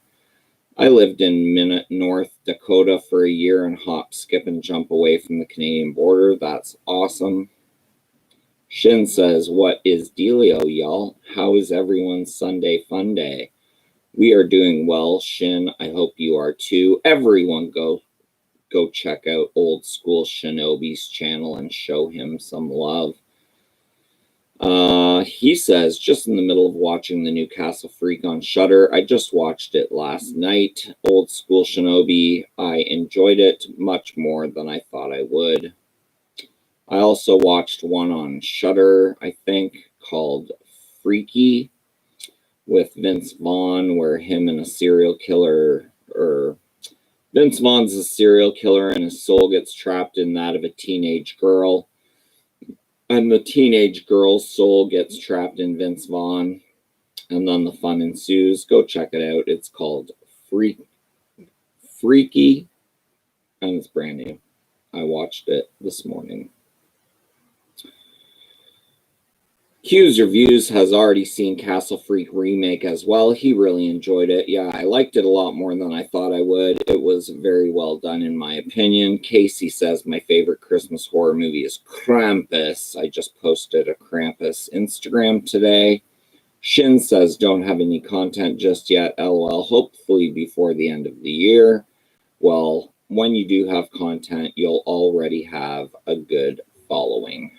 Speaker 1: I lived in Minot, North Dakota for a year and hop, skip, and jump away from the Canadian border. That's awesome. Shin says, what is dealio, y'all? How is everyone's Sunday fun day? We are doing well, Shin. I hope you are too. Everyone go check out Old School Shinobi's channel and show him some love. He says, just in the middle of watching the new Castle Freak on Shudder. I just watched it last night. Old School Shinobi. I enjoyed it much more than I thought I would. I also watched one on Shudder, I think, called Freaky with Vince Vaughn, where him and a serial killer, or Vince Vaughn's a serial killer and his soul gets trapped in that of a teenage girl. And the teenage girl's soul gets trapped in Vince Vaughn. And then the fun ensues. Go check it out. It's called Freaky. And it's brand new. I watched it this morning. Q's Reviews has already seen Castle Freak Remake as well. He really enjoyed it. Yeah, I liked it a lot more than I thought I would. It was very well done in my opinion. Casey says my favorite Christmas horror movie is Krampus. I just posted a Krampus Instagram today. Shin says don't have any content just yet. LOL. Hopefully before the end of the year. Well, when you do have content, you'll already have a good following.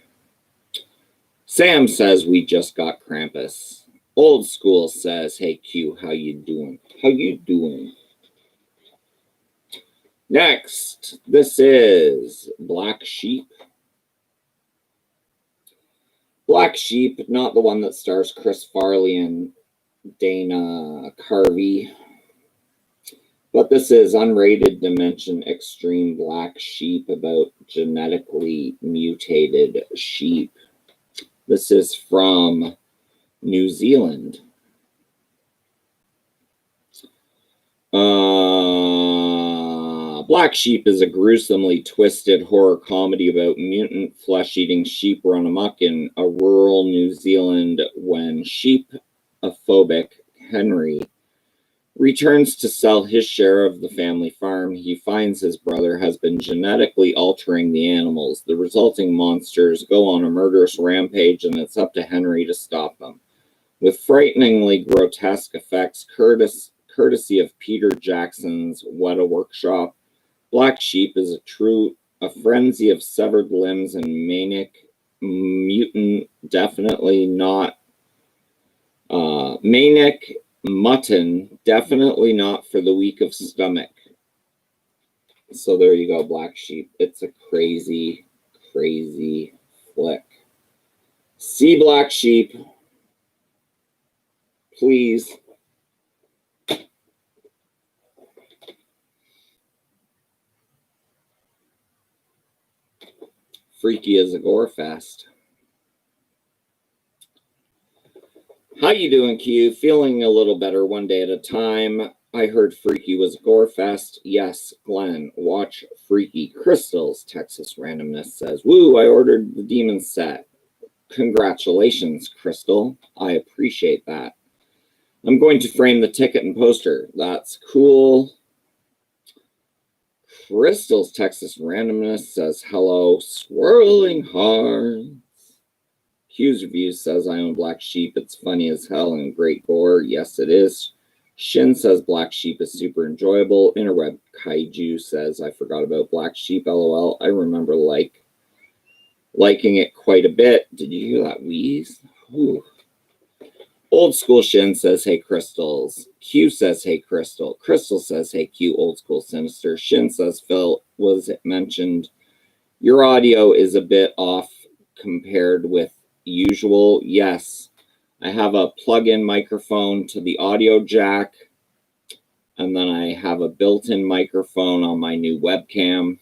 Speaker 1: Sam says we just got Krampus. Old School says, hey Q, how you doing? How you doing? Next, this is Black Sheep. Black Sheep, not the one that stars Chris Farley and Dana Carvey. But this is Unrated Dimension Extreme Black Sheep about genetically mutated sheep. This is from New Zealand. Black Sheep is a gruesomely twisted horror comedy about mutant flesh-eating sheep run amok in a rural New Zealand when sheep-phobic Henry returns to sell his share of the family farm. He finds his brother has been genetically altering the animals. The resulting monsters go on a murderous rampage, and it's up to Henry to stop them. With frighteningly grotesque effects, courtesy of Peter Jackson's Weta Workshop, Black Sheep is a frenzy of severed limbs and manic mutant, manic mutton, definitely not for the weak of stomach. So there you go, Black Sheep. It's a crazy, crazy flick. See Black Sheep, please. Freaky as a gore fest. How you doing, Q? Feeling a little better one day at a time. I heard Freaky was a gore fest. Yes, Glenn, watch Freaky. Crystal's Texas Randomness says, woo, I ordered the Demon set. Congratulations, Crystal. I appreciate that. I'm going to frame the ticket and poster. That's cool. Crystal's Texas Randomness says, hello, swirling hearts. Q's Reviews says, I own Black Sheep. It's funny as hell and great gore. Yes, it is. Shin says, Black Sheep is super enjoyable. Interweb Kaiju says, I forgot about Black Sheep. LOL. I remember liking it quite a bit. Did you hear that wheeze? Ooh. Old School Shin says, hey, Crystals. Q says, hey, Crystal. Crystal says, hey, Q, Old School Sinister. Shin says, Phil, was it mentioned? Your audio is a bit off compared with usual. Yes, I have a plug-in microphone to the audio jack, and then I have a built-in microphone on my new webcam.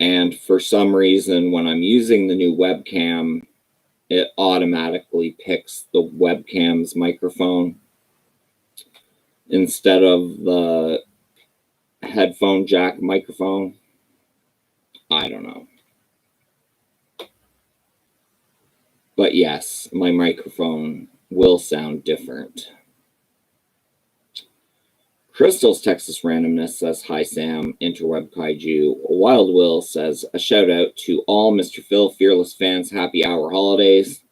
Speaker 1: And for some reason, when I'm using the new webcam, it automatically picks the webcam's microphone instead of the headphone jack microphone. I don't know. But yes, my microphone will sound different. Crystal's Texas Randomness says, hi, Sam, Interweb Kaiju. Wild Will says, a shout out to all Mr. Phil Fearless fans. Happy hour holidays.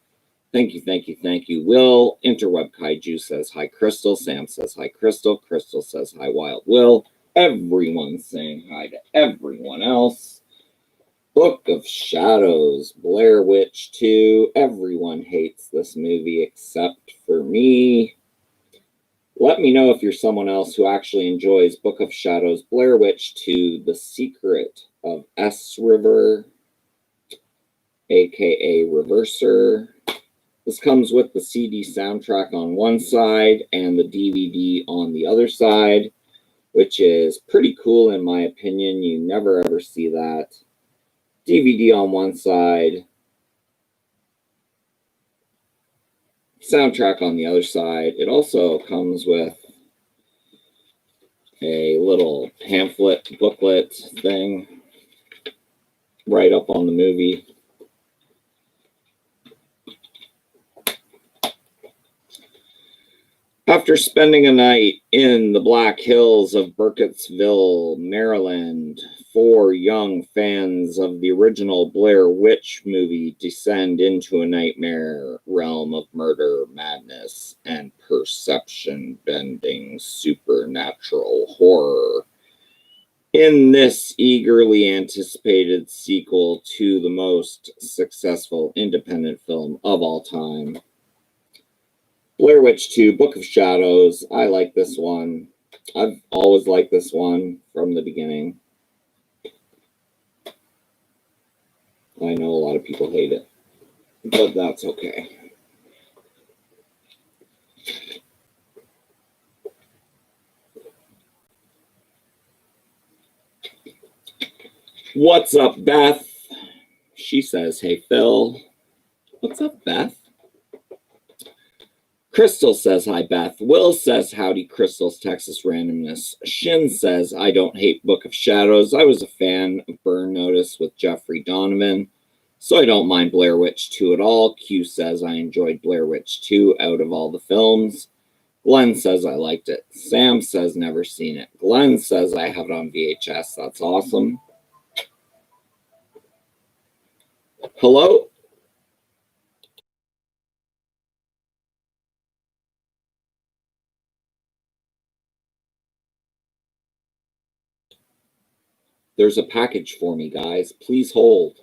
Speaker 1: Thank you, thank you, thank you, Will. Interweb Kaiju says, hi, Crystal. Sam says, hi, Crystal. Crystal says, hi, Wild Will. Everyone's saying hi to everyone else. Book of Shadows, Blair Witch 2. Everyone hates this movie except for me. Let me know if you're someone else who actually enjoys Book of Shadows, Blair Witch 2, The Secret of S River, aka Reverser. This comes with the CD soundtrack on one side and the DVD on the other side, which is pretty cool in my opinion. You never ever see that. DVD on one side, soundtrack on the other side. It also comes with a little pamphlet booklet thing right up on the movie. After spending a night in the Black Hills of Burkittsville, Maryland, 4 young fans of the original Blair Witch movie descend into a nightmare realm of murder, madness, and perception-bending supernatural horror. In this eagerly anticipated sequel to the most successful independent film of all time, Blair Witch 2, Book of Shadows. I like this one. I've always liked this one from the beginning. I know a lot of people hate it, but that's okay. What's up, Beth? She says, hey, Phil. What's up, Beth? Crystal says, hi, Beth. Will says, howdy, Crystal's Texas Randomness. Shin says, I don't hate Book of Shadows. I was a fan of Burn Notice with Jeffrey Donovan, so I don't mind Blair Witch 2 at all. Q says, I enjoyed Blair Witch 2 out of all the films. Glenn says, I liked it. Sam says, never seen it. Glenn says, I have it on VHS. That's awesome. Hello? There's a package for me, guys. Please hold.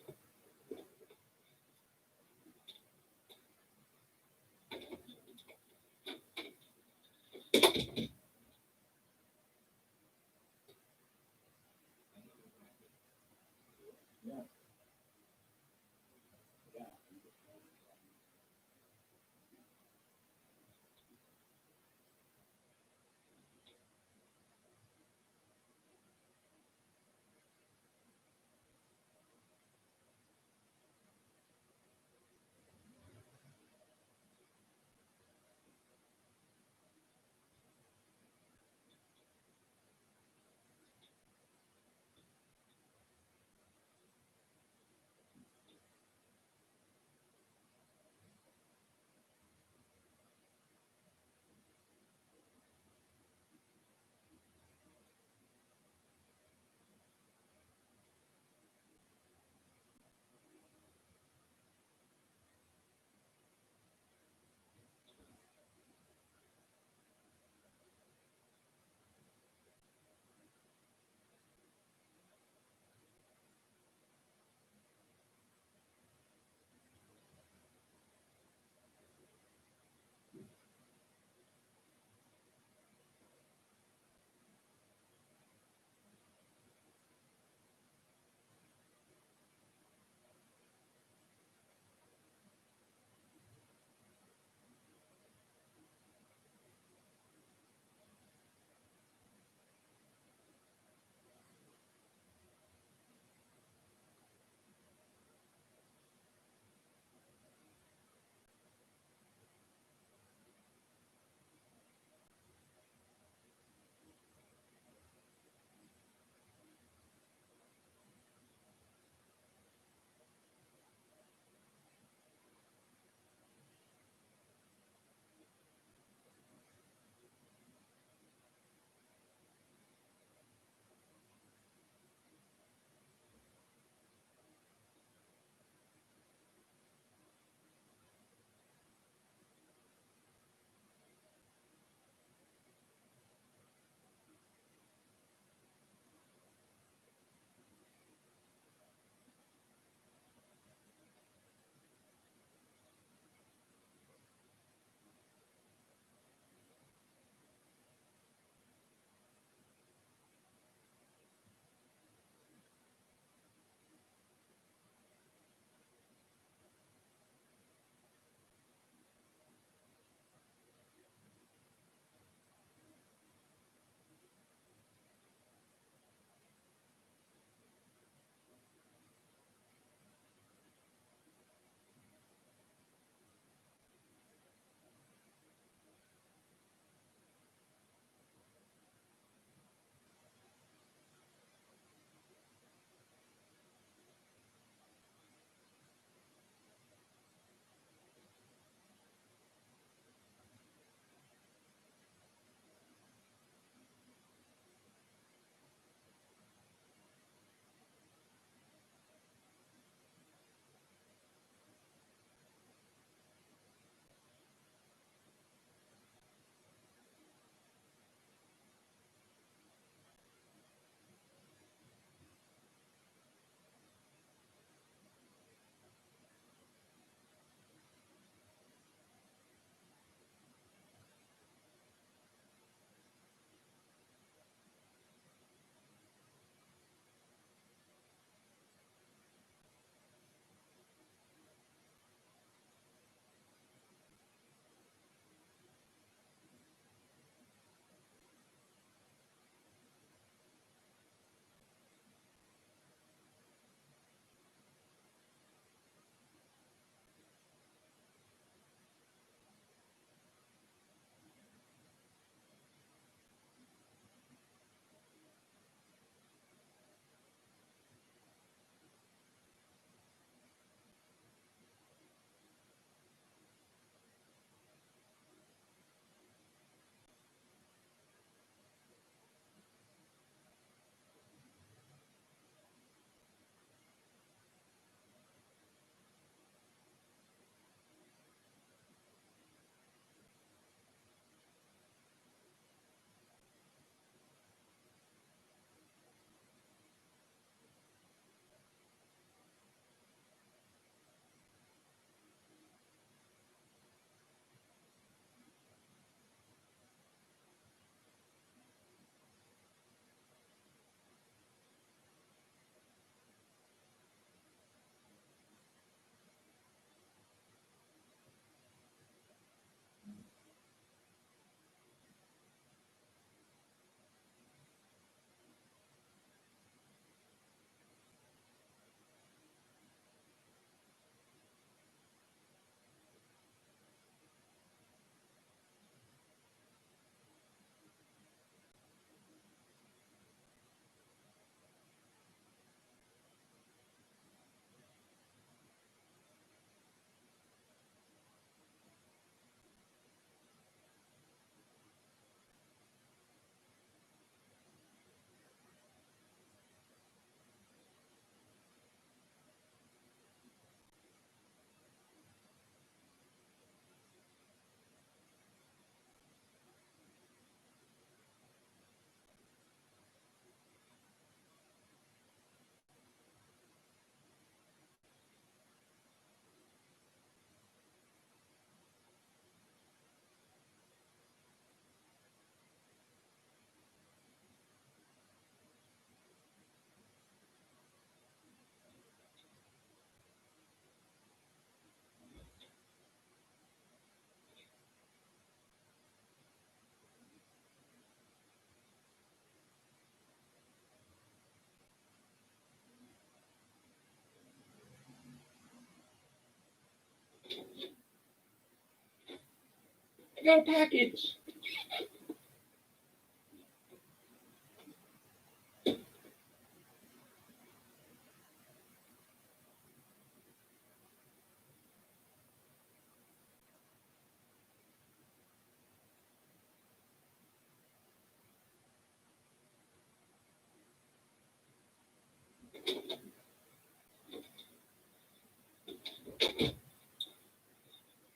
Speaker 1: got a package.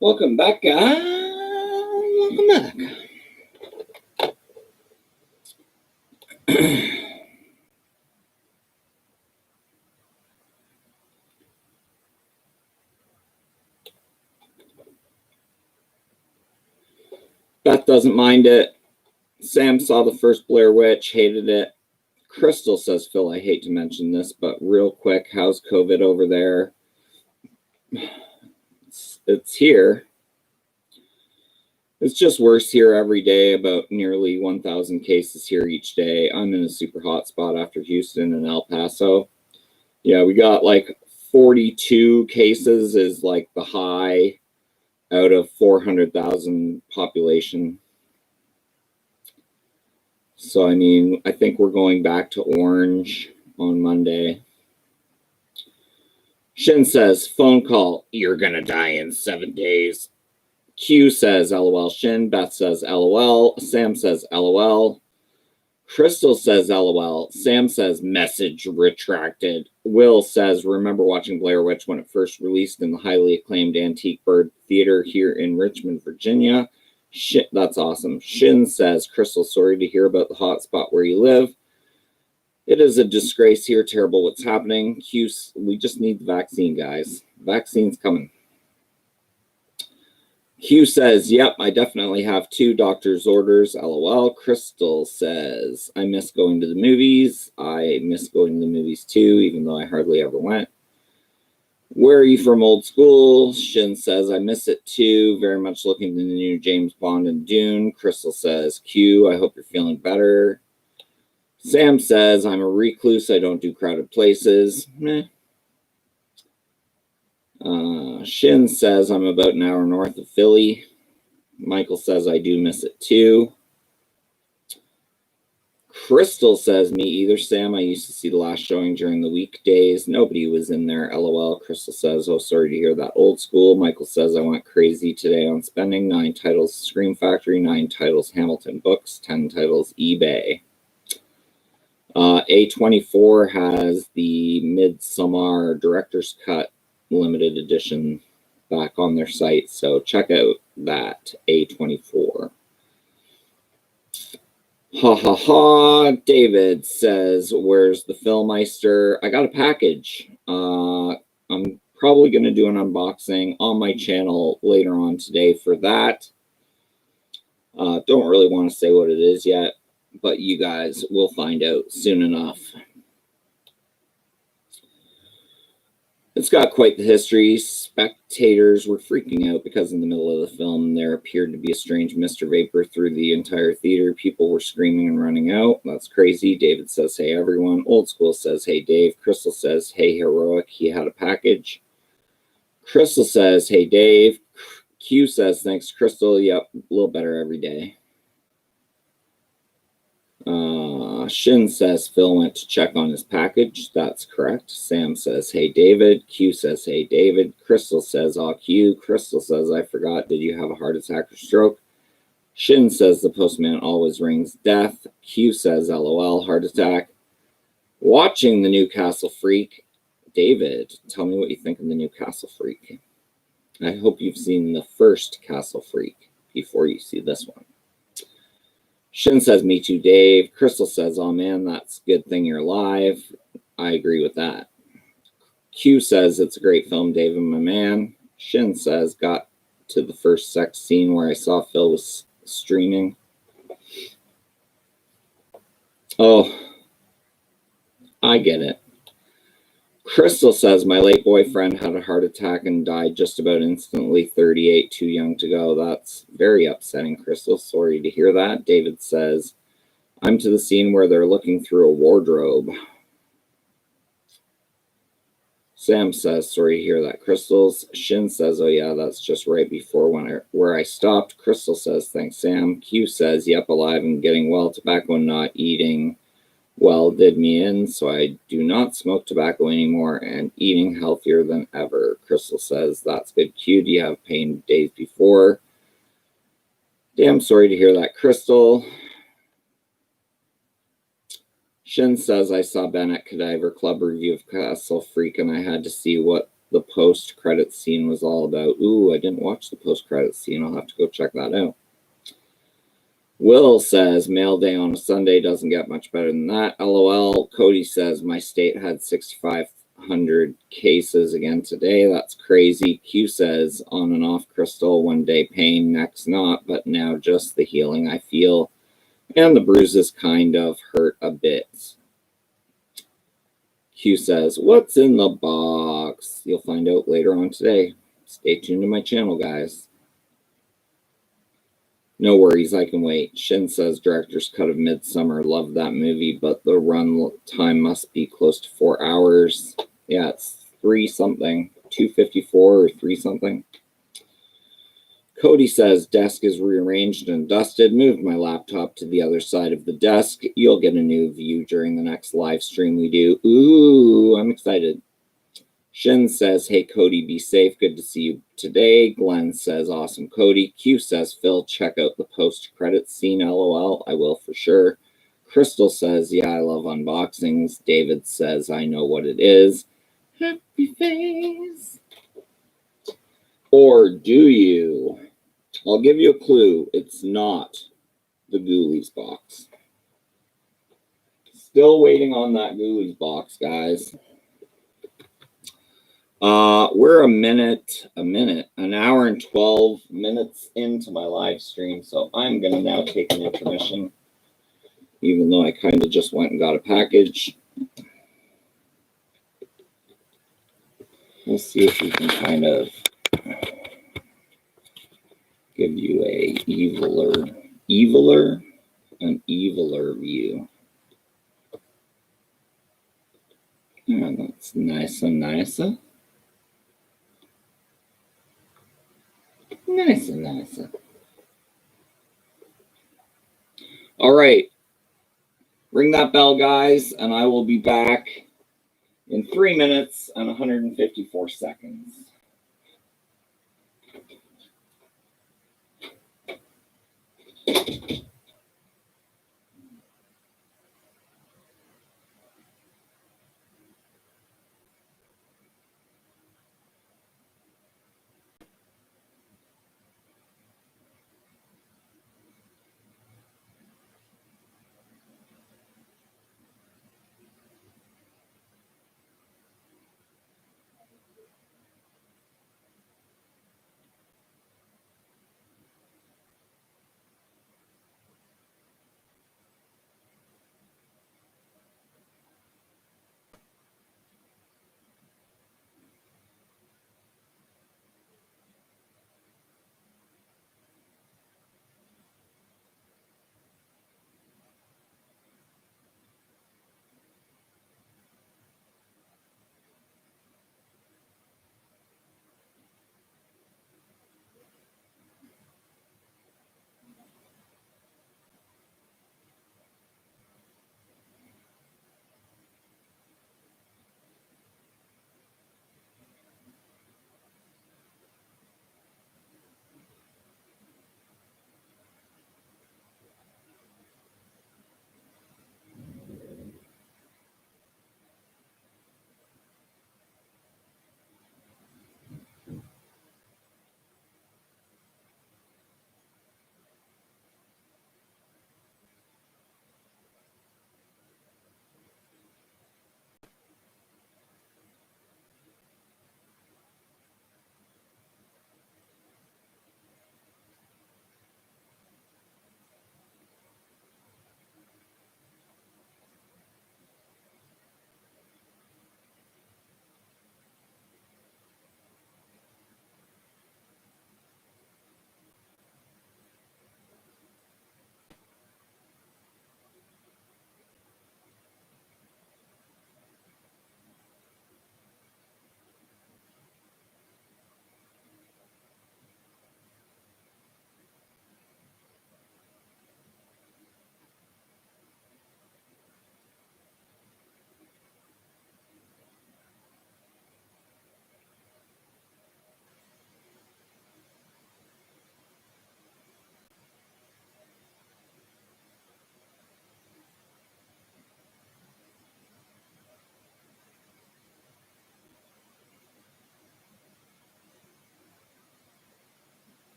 Speaker 1: Welcome back, guys. Welcome back. Beth doesn't mind it. Sam saw the first Blair Witch, hated it. Crystal says, Phil, I hate to mention this, but real quick, how's COVID over there? It's here. It's just worse here every day, about nearly 1,000 cases here each day. I'm in a super hot spot after Houston and El Paso. Yeah, we got like 42 cases is like the high out of 400,000 population. So, I mean, I think we're going back to orange on Monday. Shin says, phone call, you're gonna die in 7 days. Q says, LOL. Shin. Beth says, LOL. Sam says, LOL. Crystal says, LOL. Sam says, message retracted. Will says, remember watching Blair Witch when it first released in the highly acclaimed Antique Bird Theater here in Richmond, Virginia. Shit, that's awesome. Shin says, Crystal, sorry to hear about the hot spot where you live. It is a disgrace here. Terrible what's happening. Q, we just need the vaccine, guys. Vaccine's coming. Q says, yep, I definitely have 2 doctor's orders. LOL. Crystal says, I miss going to the movies. I miss going to the movies too, even though I hardly ever went. Where are you from, old school? Shin says, I miss it too. Very much looking to the new James Bond and Dune. Crystal says, Q, I hope you're feeling better. Sam says, I'm a recluse. I don't do crowded places. Meh. Shin says, I'm about an hour north of Philly. Michael says, I do miss it too. Crystal says, me either, Sam. I used to see the last showing during the weekdays. Nobody was in there, LOL. Crystal says, oh, sorry to hear that, old school. Michael says, I went crazy today on spending. 9 titles Scream Factory, 9 titles Hamilton Books, 10 titles eBay. A24 has the Midsommar Director's Cut limited edition back on their site, so check out that, A24. Ha ha ha. David says, where's the Filmmeister? I got a package. I'm probably going to do an unboxing on my channel later on today for that. Don't really want to say what it is yet, but you guys will find out soon enough. It's got quite the history. Spectators were freaking out because in the middle of the film there appeared to be a strange Mr. Vapor through the entire theater. People were screaming and running out. That's crazy. David says, hey, everyone. Old school says, hey, Dave. Crystal says, hey, heroic. He had a package. Crystal says, hey, Dave. Q says, thanks, Crystal. Yep, a little better every day. Shin says Phil went to check on his package. That's correct. Sam says, hey, David. Q says, hey, David. Crystal says, aw, Q. Crystal says, I forgot. Did you have a heart attack or stroke? Shin says, the postman always rings death. Q says, LOL, heart attack. Watching the new Castle Freak. David, tell me what you think of the new Castle Freak. I hope you've seen the first Castle Freak before you see this one. Shin says, me too, Dave. Crystal says, oh, man, that's a good thing you're alive. I agree with that. Q says, it's a great film, Dave and my man. Shin says, got to the first sex scene where I saw Phil was streaming. Oh, I get it. Crystal says, my late boyfriend had a heart attack and died just about instantly, 38, too young to go. That's very upsetting, Crystal. Sorry to hear that. David says, I'm to the scene where they're looking through a wardrobe. Sam says, sorry to hear that, Crystals. Shin says, oh yeah, that's just right before where I stopped. Crystal says, thanks, Sam. Q says, yep, alive and getting well. Tobacco and not eating well did me in, so I do not smoke tobacco anymore and eating healthier than ever. Crystal says, that's good. Q, do you have pain days before? Damn sorry to hear that, Crystal. Shin says, I saw Ben at Cadaver Club review of Castle Freak and I had to see what the post-credit scene was all about. Ooh, I didn't watch the post-credit scene. I'll have to go check that out. Will says, mail day on a Sunday doesn't get much better than that. LOL. Cody says, my state had 6,500 cases again today. That's crazy. Q says, on and off, Crystal, one day pain, next not, but now just the healing I feel. And the bruises kind of hurt a bit. Q says, what's in the box? You'll find out later on today. Stay tuned to my channel, guys. No worries, I can wait. Shin says, director's cut of Midsummer. Love that movie, but the run time must be close to 4 hours. Yeah, it's 3-something. 254 or 3-something. Cody says, desk is rearranged and dusted. Moved my laptop to the other side of the desk. You'll get a new view during the next live stream we do. Ooh, I'm excited. Shin says, hey, Cody, be safe. Good to see you today. Glenn says, awesome, Cody. Q says, Phil, check out the post-credits scene, LOL. I will for sure. Crystal says, yeah, I love unboxings. David says, I know what it is. Happy face. Or do you? I'll give you a clue. It's not the Ghoulies box. Still waiting on that Ghoulies box, guys. We're an hour and 12 minutes into my live stream, so I'm going to now take an intermission, even though I kind of just went and got a package. We'll see if we can kind of give you an eviler view. Yeah, that's nice and nicer. Nice and nicer. All right. Ring that bell, guys, and I will be back in 3 minutes and 154 seconds.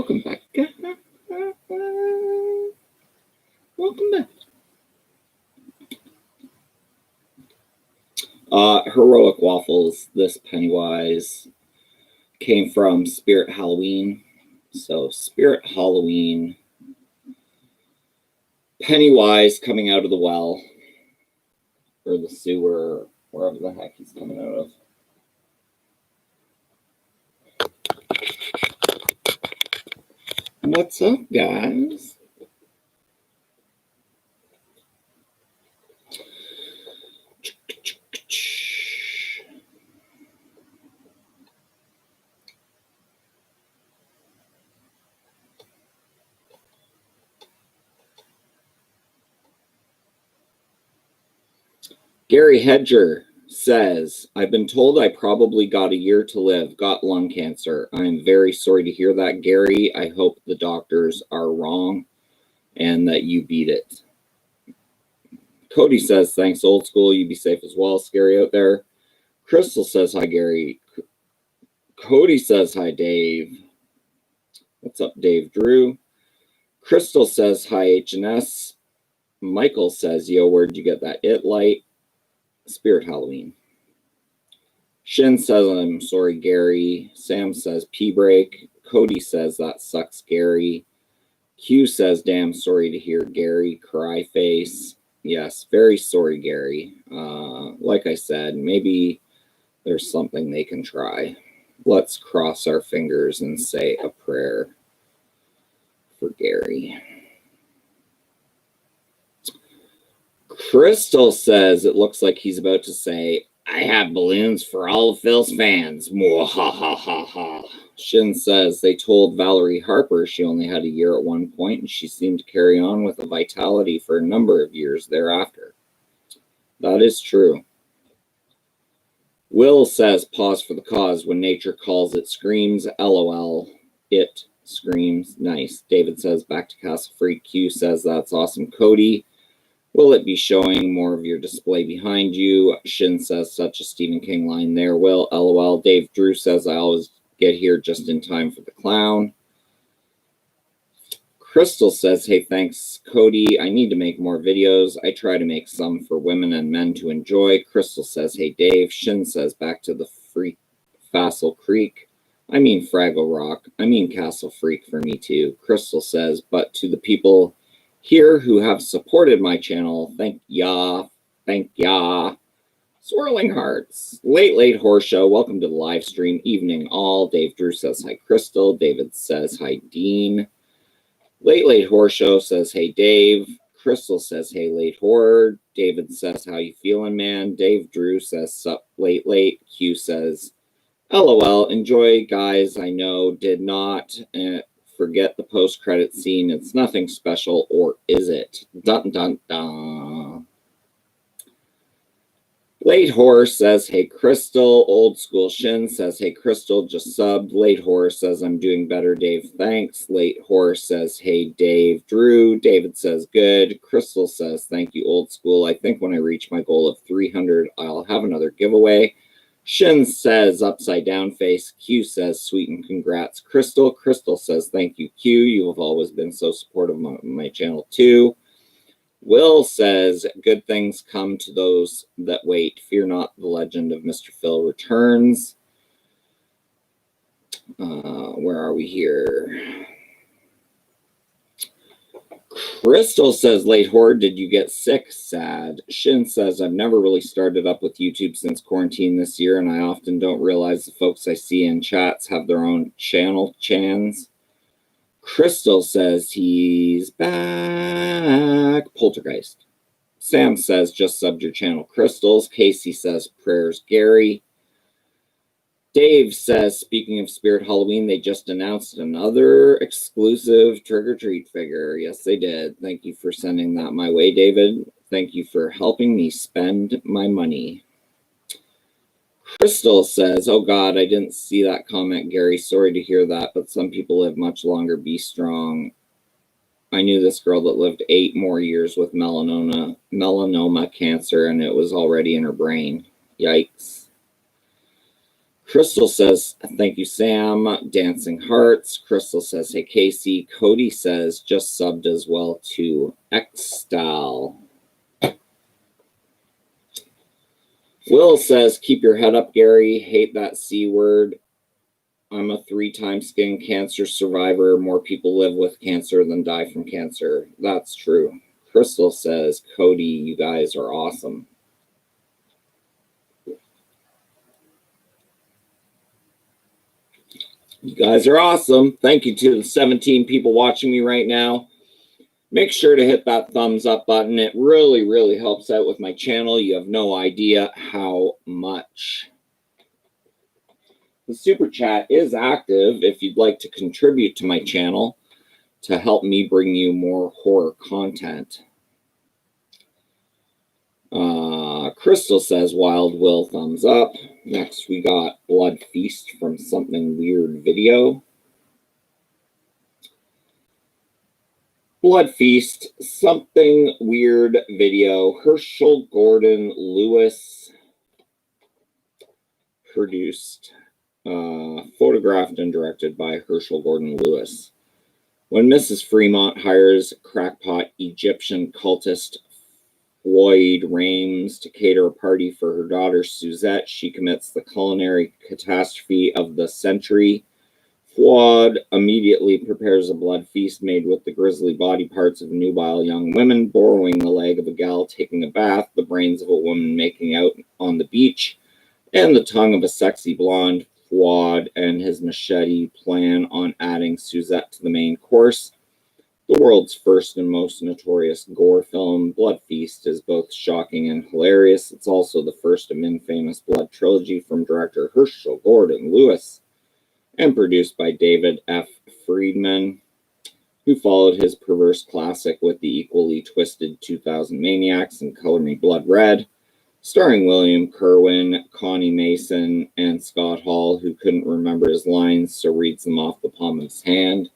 Speaker 1: Welcome back. Welcome back. Heroic Waffles, this Pennywise came from Spirit Halloween. So Spirit Halloween, Pennywise coming out of the well, or the sewer, wherever the heck he's coming out of. What's up, guys? Gary Hedger says, I've been told I probably got a year to live, got lung cancer. I'm very sorry to hear that, Gary. I hope the doctors are wrong and that you beat it. Cody says, thanks, old school. You be safe as well. Scary out there. Crystal says, hi, Gary. Cody says, hi, Dave. What's up, Dave Drew? Crystal says, hi, H&S. Michael says, yo, where'd you get that it light? Spirit Halloween. Shin says, I'm sorry, Gary. Sam says, P-break. Cody says, that sucks, Gary. Q says, damn sorry to hear, Gary. Cry face. Yes, very sorry, Gary. Like I said, maybe there's something they can try. Let's cross our fingers and say a prayer for Gary. Crystal says it looks like he's about to say, I have balloons for all of Phil's fans. Mwahahaha. Shin says they told Valerie Harper she only had a year at one point and she seemed to carry on with a vitality for a number of years thereafter. That is true. Will says pause for the cause. When nature calls, it screams. LOL. It screams. Nice. David says back to Castle Freak. Q says that's awesome. Cody, will it be showing more of your display behind you? Shin says such a Stephen King line there. Will, LOL. Dave Drew says I always get here just in time for the clown. Crystal says, hey, thanks, Cody. I need to make more videos. I try to make some for women and men to enjoy. Crystal says, hey, Dave. Shin says, back to the Freak Fassel Creek. I mean Fraggle Rock. I mean Castle Freak for me too. Crystal says, but to the people here who have supported my channel, thank ya. Thank ya. Swirling Hearts. Late Horse Show. Welcome to the live stream. Evening all. Dave Drew says, hi, Crystal. David says, hi, Dean. Late Horror Show says, hey, Dave. Crystal says, hey, Late Horror. David says, how you feeling, man? Dave Drew says, sup, late. Q says, LOL. Enjoy, guys. I know, did not forget the post-credit scene. It's nothing special, or is it? Dun, dun, dun. Late Horror says, hey, Crystal. Old School Shin says, hey, Crystal, just subbed. Late Horror says, I'm doing better, Dave, thanks. Late Horror says, hey, Dave Drew. David says, good. Crystal says, thank you, Old School. I think when I reach my goal of 300, I'll have another giveaway. Shin says, upside down face. Q says, sweet and congrats, Crystal. Crystal says, thank you, Q. You have always been so supportive of my channel, too. Will says, good things come to those that wait. Fear not, the legend of Mr. Phil returns. Where are we here? Crystal says, late horde, did you get sick? Sad. Shin says, I've never really started up with YouTube since quarantine this year, and I often don't realize the folks I see in chats have their own chans. Crystal says he's back. Poltergeist. Sam says just subbed your channel, Crystals. Casey says prayers, Gary. Dave says, speaking of Spirit Halloween, they just announced another exclusive trick-or-treat figure. Yes, they did. Thank you for sending that my way, David. Thank you for helping me spend my money. Crystal says, oh God, I didn't see that comment, Gary. Sorry to hear that, but some people live much longer. Be strong. I knew this girl that lived 8 more years with melanoma cancer, and it was already in her brain. Yikes. Crystal says, thank you, Sam. Dancing Hearts. Crystal says, hey, Casey. Cody says, just subbed as well to X-Style. Will says, keep your head up, Gary. Hate that C word. I'm a 3-time skin cancer survivor. More people live with cancer than die from cancer. That's true. Crystal says, Cody, you guys are awesome. You guys are awesome. Thank you to the 17 people watching me right now. Make sure to hit that thumbs up button. It really, really helps out with my channel. You have no idea how much. The super chat is active if you'd like to contribute to my channel to help me bring you more horror content. Crystal says, Wild Will, thumbs up. Next, we got Blood Feast from Something Weird Video. Blood Feast, Something Weird Video. Herschel Gordon Lewis produced, photographed and directed by Herschel Gordon Lewis. When Mrs. Fremont hires crackpot Egyptian cultist Floyd Rames to cater a party for her daughter Suzette, she commits the culinary catastrophe of the century. Floyd immediately prepares a blood feast made with the grisly body parts of nubile young women, borrowing the leg of a gal taking a bath, the brains of a woman making out on the beach, and the tongue of a sexy blonde. Floyd and his machete plan on adding Suzette to the main course. The world's first and most notorious gore film, Blood Feast, is both shocking and hilarious. It's also the first of an infamous blood trilogy from director Herschel Gordon Lewis and produced by David F. Friedman, who followed his perverse classic with the equally twisted 2000 Maniacs and Color Me Blood Red, starring William Kerwin, Connie Mason, and Scott Hall, who couldn't remember his lines, so reads them off the palm of his hand.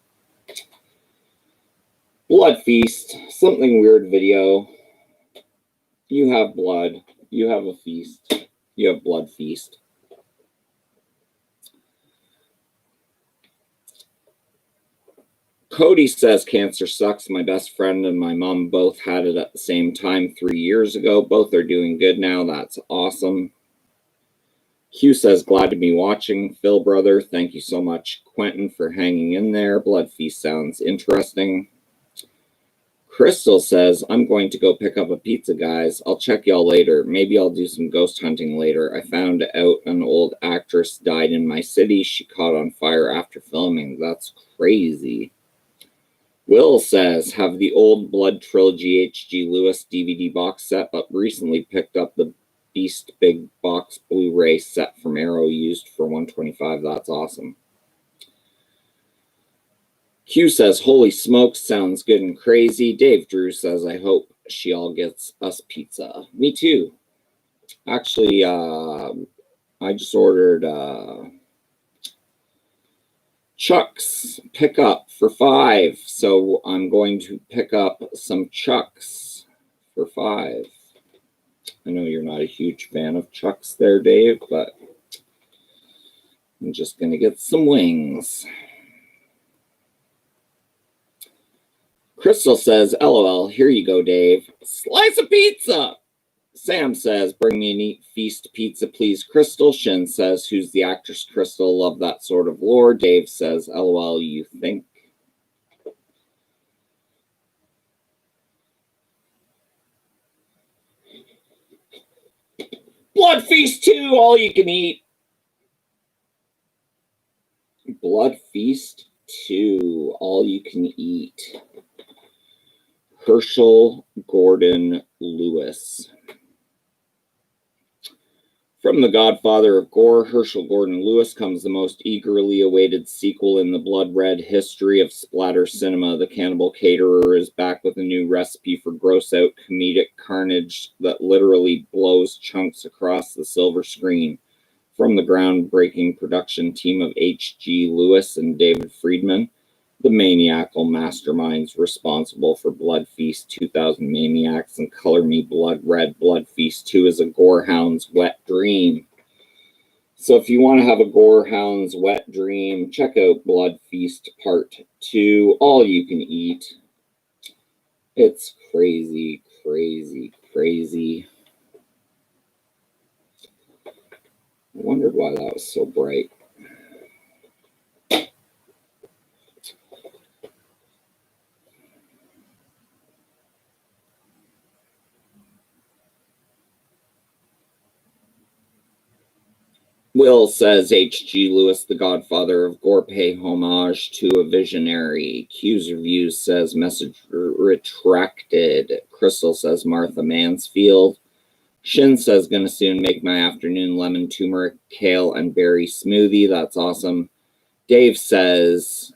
Speaker 1: Blood Feast, Something Weird Video. You have blood. You have a feast. You have Blood Feast. Cody says, cancer sucks. My best friend and my mom both had it at the same time 3 years ago. Both are doing good now. That's awesome. Q says, glad to be watching. Phil, brother, thank you so much. Quentin for hanging in there. Blood Feast sounds interesting. Crystal says, I'm going to go pick up a pizza, guys. I'll check y'all later. Maybe I'll do some ghost hunting later. I found out an old actress died in my city. She caught on fire after filming. That's crazy. Will says, have the old Blood Trilogy H.G. Lewis DVD box set, but recently picked up the Beast Big Box Blu-ray set from Arrow used for $125. That's awesome. Q says, holy smokes, sounds good and crazy. Dave Drew says, I hope she all gets us pizza. Me too. Actually, I just ordered Chuck's pickup for $5. So I'm going to pick up some Chuck's for $5. I know you're not a huge fan of Chuck's there, Dave, but I'm just going to get some wings. Crystal says, LOL, here you go, Dave. Slice of pizza. Sam says, bring me a neat feast pizza, please, Crystal. Shin says, who's the actress, Crystal? Love that sort of lore. Dave says, LOL, you think? Blood Feast 2, all you can eat. Blood Feast 2, all you can eat. Herschel Gordon Lewis. From the godfather of gore, Herschel Gordon Lewis, comes the most eagerly awaited sequel in the blood-red history of splatter cinema. The Cannibal Caterer is back with a new recipe for gross-out comedic carnage that literally blows chunks across the silver screen. From the groundbreaking production team of H.G. Lewis and David Friedman, the maniacal masterminds responsible for Blood Feast 2000 Maniacs and Color Me Blood Red. Blood Feast 2 is a gorehound's wet dream. So if you want to have a Gorehound's wet dream, check out Blood Feast Part 2, all you can eat. It's crazy, crazy, crazy. I wondered why that was so bright. Will says H.G. Lewis, the godfather of gore, pay homage to a visionary. Q's Reviews says message retracted. Crystal says Martha Mansfield. Shin says gonna soon make my afternoon lemon, turmeric, kale, and berry smoothie. That's awesome. Dave says,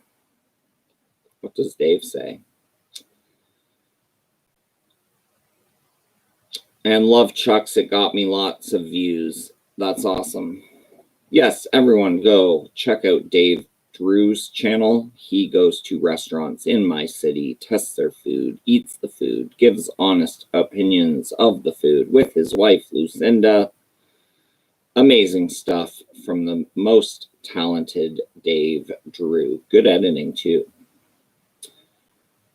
Speaker 1: what does Dave say? And love Chucks, it got me lots of views. That's awesome. Yes, everyone go check out Dave Drew's channel. He goes to restaurants in my city, tests their food, eats the food, gives honest opinions of the food with his wife, Lucinda. Amazing stuff from the most talented Dave Drew. Good editing, too.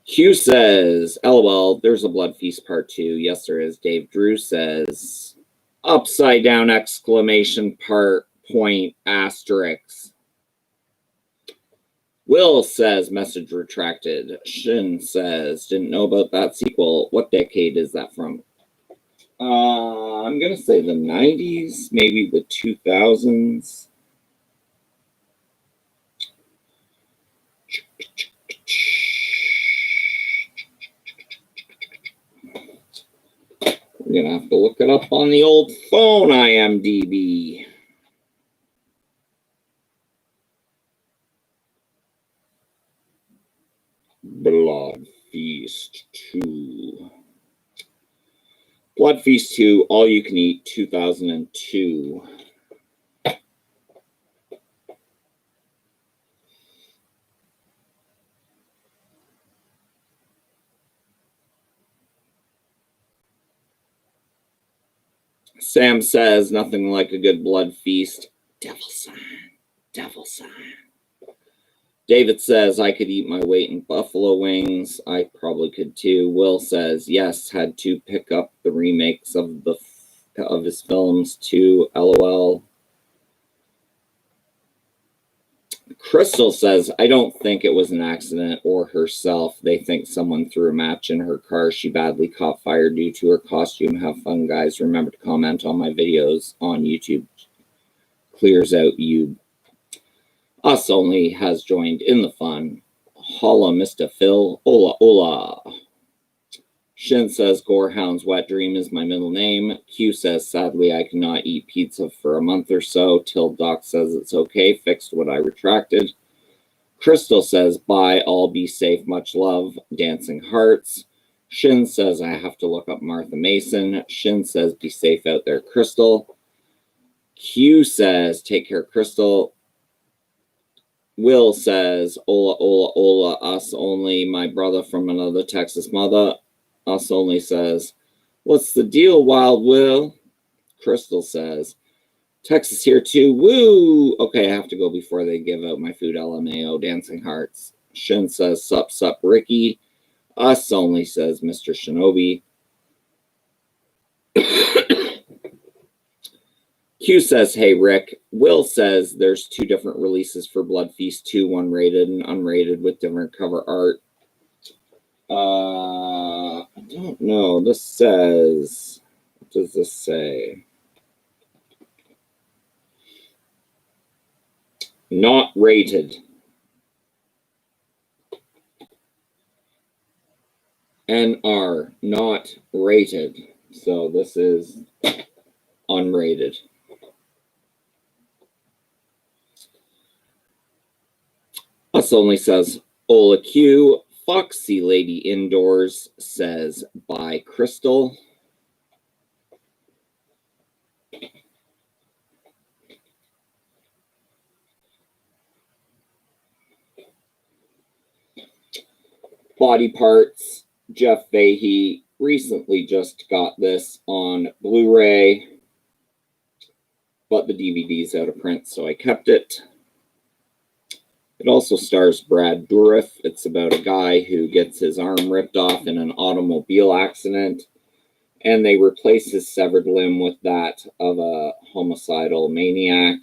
Speaker 1: Q says, LOL, there's a Blood Feast Part 2. Yes, there is. Dave Drew says, upside down exclamation point asterisk. Will says, message retracted. Shin says, didn't know about that sequel. What decade is that from? I'm going to say the 90s, maybe the 2000s. We're going to have to look it up on the old phone, IMDb. Blood Feast 2. Blood Feast 2, All You Can Eat, 2002. Sam says, nothing like a good blood feast. Devil sign. Devil sign. David says, I could eat my weight in buffalo wings. I probably could too. Will says, yes, had to pick up the remakes of his films too. LOL. Crystal says, I don't think it was an accident or herself. They think someone threw a match in her car. She badly caught fire due to her costume. Have fun, guys. Remember to comment on my videos on YouTube. Clears out you. Us Only has joined in the fun. Holla, Mr. Phil. Hola, hola. Shin says, Gorehound's wet dream is my middle name. Q says, sadly, I cannot eat pizza for a month or so till Doc says it's okay. Fixed what I retracted. Crystal says, bye, all be safe, much love. Dancing hearts. Shin says, I have to look up Martha Mason. Shin says, be safe out there, Crystal. Q says, take care, Crystal. Will says, hola, hola, hola, us only, my brother from another Texas mother. Us Only says, what's the deal, Wild Will? Crystal says, Texas here too, woo! Okay, I have to go before they give out my food, LMAO, Dancing Hearts. Shin says, sup, sup, Ricky. Us Only says, Mr. Shinobi. Q says, hey, Rick. Will says, there's 2 different releases for Blood Feast 2, one rated and unrated with different cover art. I don't know. This says, what does this say? Not rated. NR, not rated. So this is unrated. Us Only says, Ola Q. Foxy Lady Indoors says, by Crystal. Body Parts, Jeff Fahey. Recently just got this on Blu-ray. but the DVD's out of print, so I kept it. It also stars Brad Dourif. It's about a guy who gets his arm ripped off in an automobile accident, and they replace his severed limb with that of a homicidal maniac.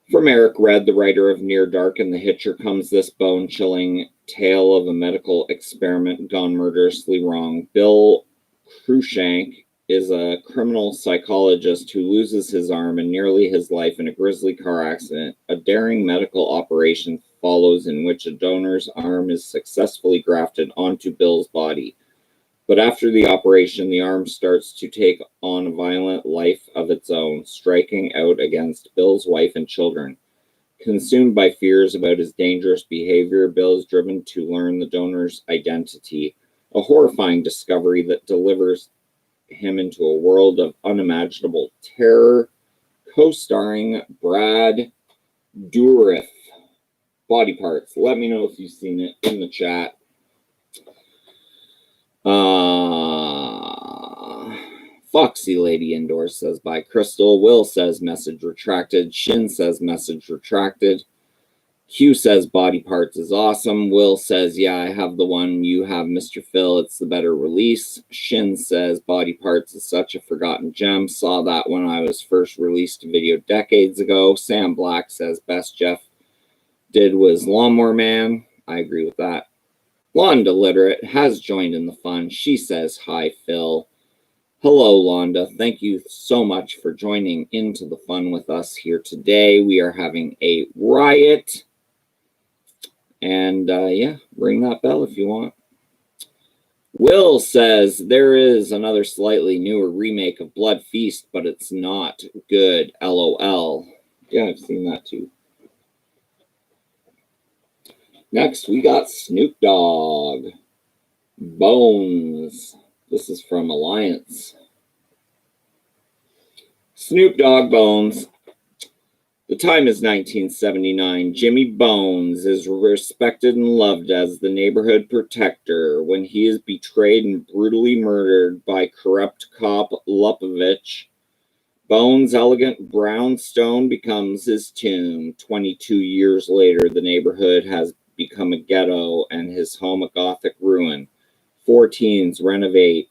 Speaker 1: From Eric Red, the writer of Near Dark and The Hitcher, comes this bone-chilling tale of a medical experiment gone murderously wrong. Bill Cruikshank is a criminal psychologist who loses his arm and nearly his life in a grisly car accident. A daring medical operation follows in which a donor's arm is successfully grafted onto Bill's body. But after the operation, the arm starts to take on a violent life of its own, striking out against Bill's wife and children. Consumed by fears about his dangerous behavior, Bill is driven to learn the donor's identity, a horrifying discovery that delivers him into a world of unimaginable terror. Co-starring Brad Dourif. Body Parts. Let me know if you've seen it in the chat. Foxy Lady Indoors says by Crystal. Will says message retracted. Shin says message retracted. Q says Body Parts is awesome. Will says, yeah, I have the one you have, Mr. Phil. It's the better release. Shin says Body Parts is such a forgotten gem. Saw that when I was first released a video decades ago. Sam Black says best Jeff did was Lawnmower Man. I agree with that. Londa Literate has joined in the fun. She says, hi, Phil. Hello, Londa. Thank you so much for joining into the fun with us here today. We are having a riot. And yeah, ring that bell if you want. Will says there is another slightly newer remake of Blood Feast, but it's not good. LOL. Yeah, I've seen that too. Next, we got Snoop Dogg. Bones. This is from Alliance. Snoop Dogg Bones. The time is 1979. Jimmy Bones is respected and loved as the neighborhood protector when he is betrayed and brutally murdered by corrupt cop Lupovich. Bones' elegant brownstone becomes his tomb. 22 years later, the neighborhood has become a ghetto and his home a gothic ruin. 4 teens renovate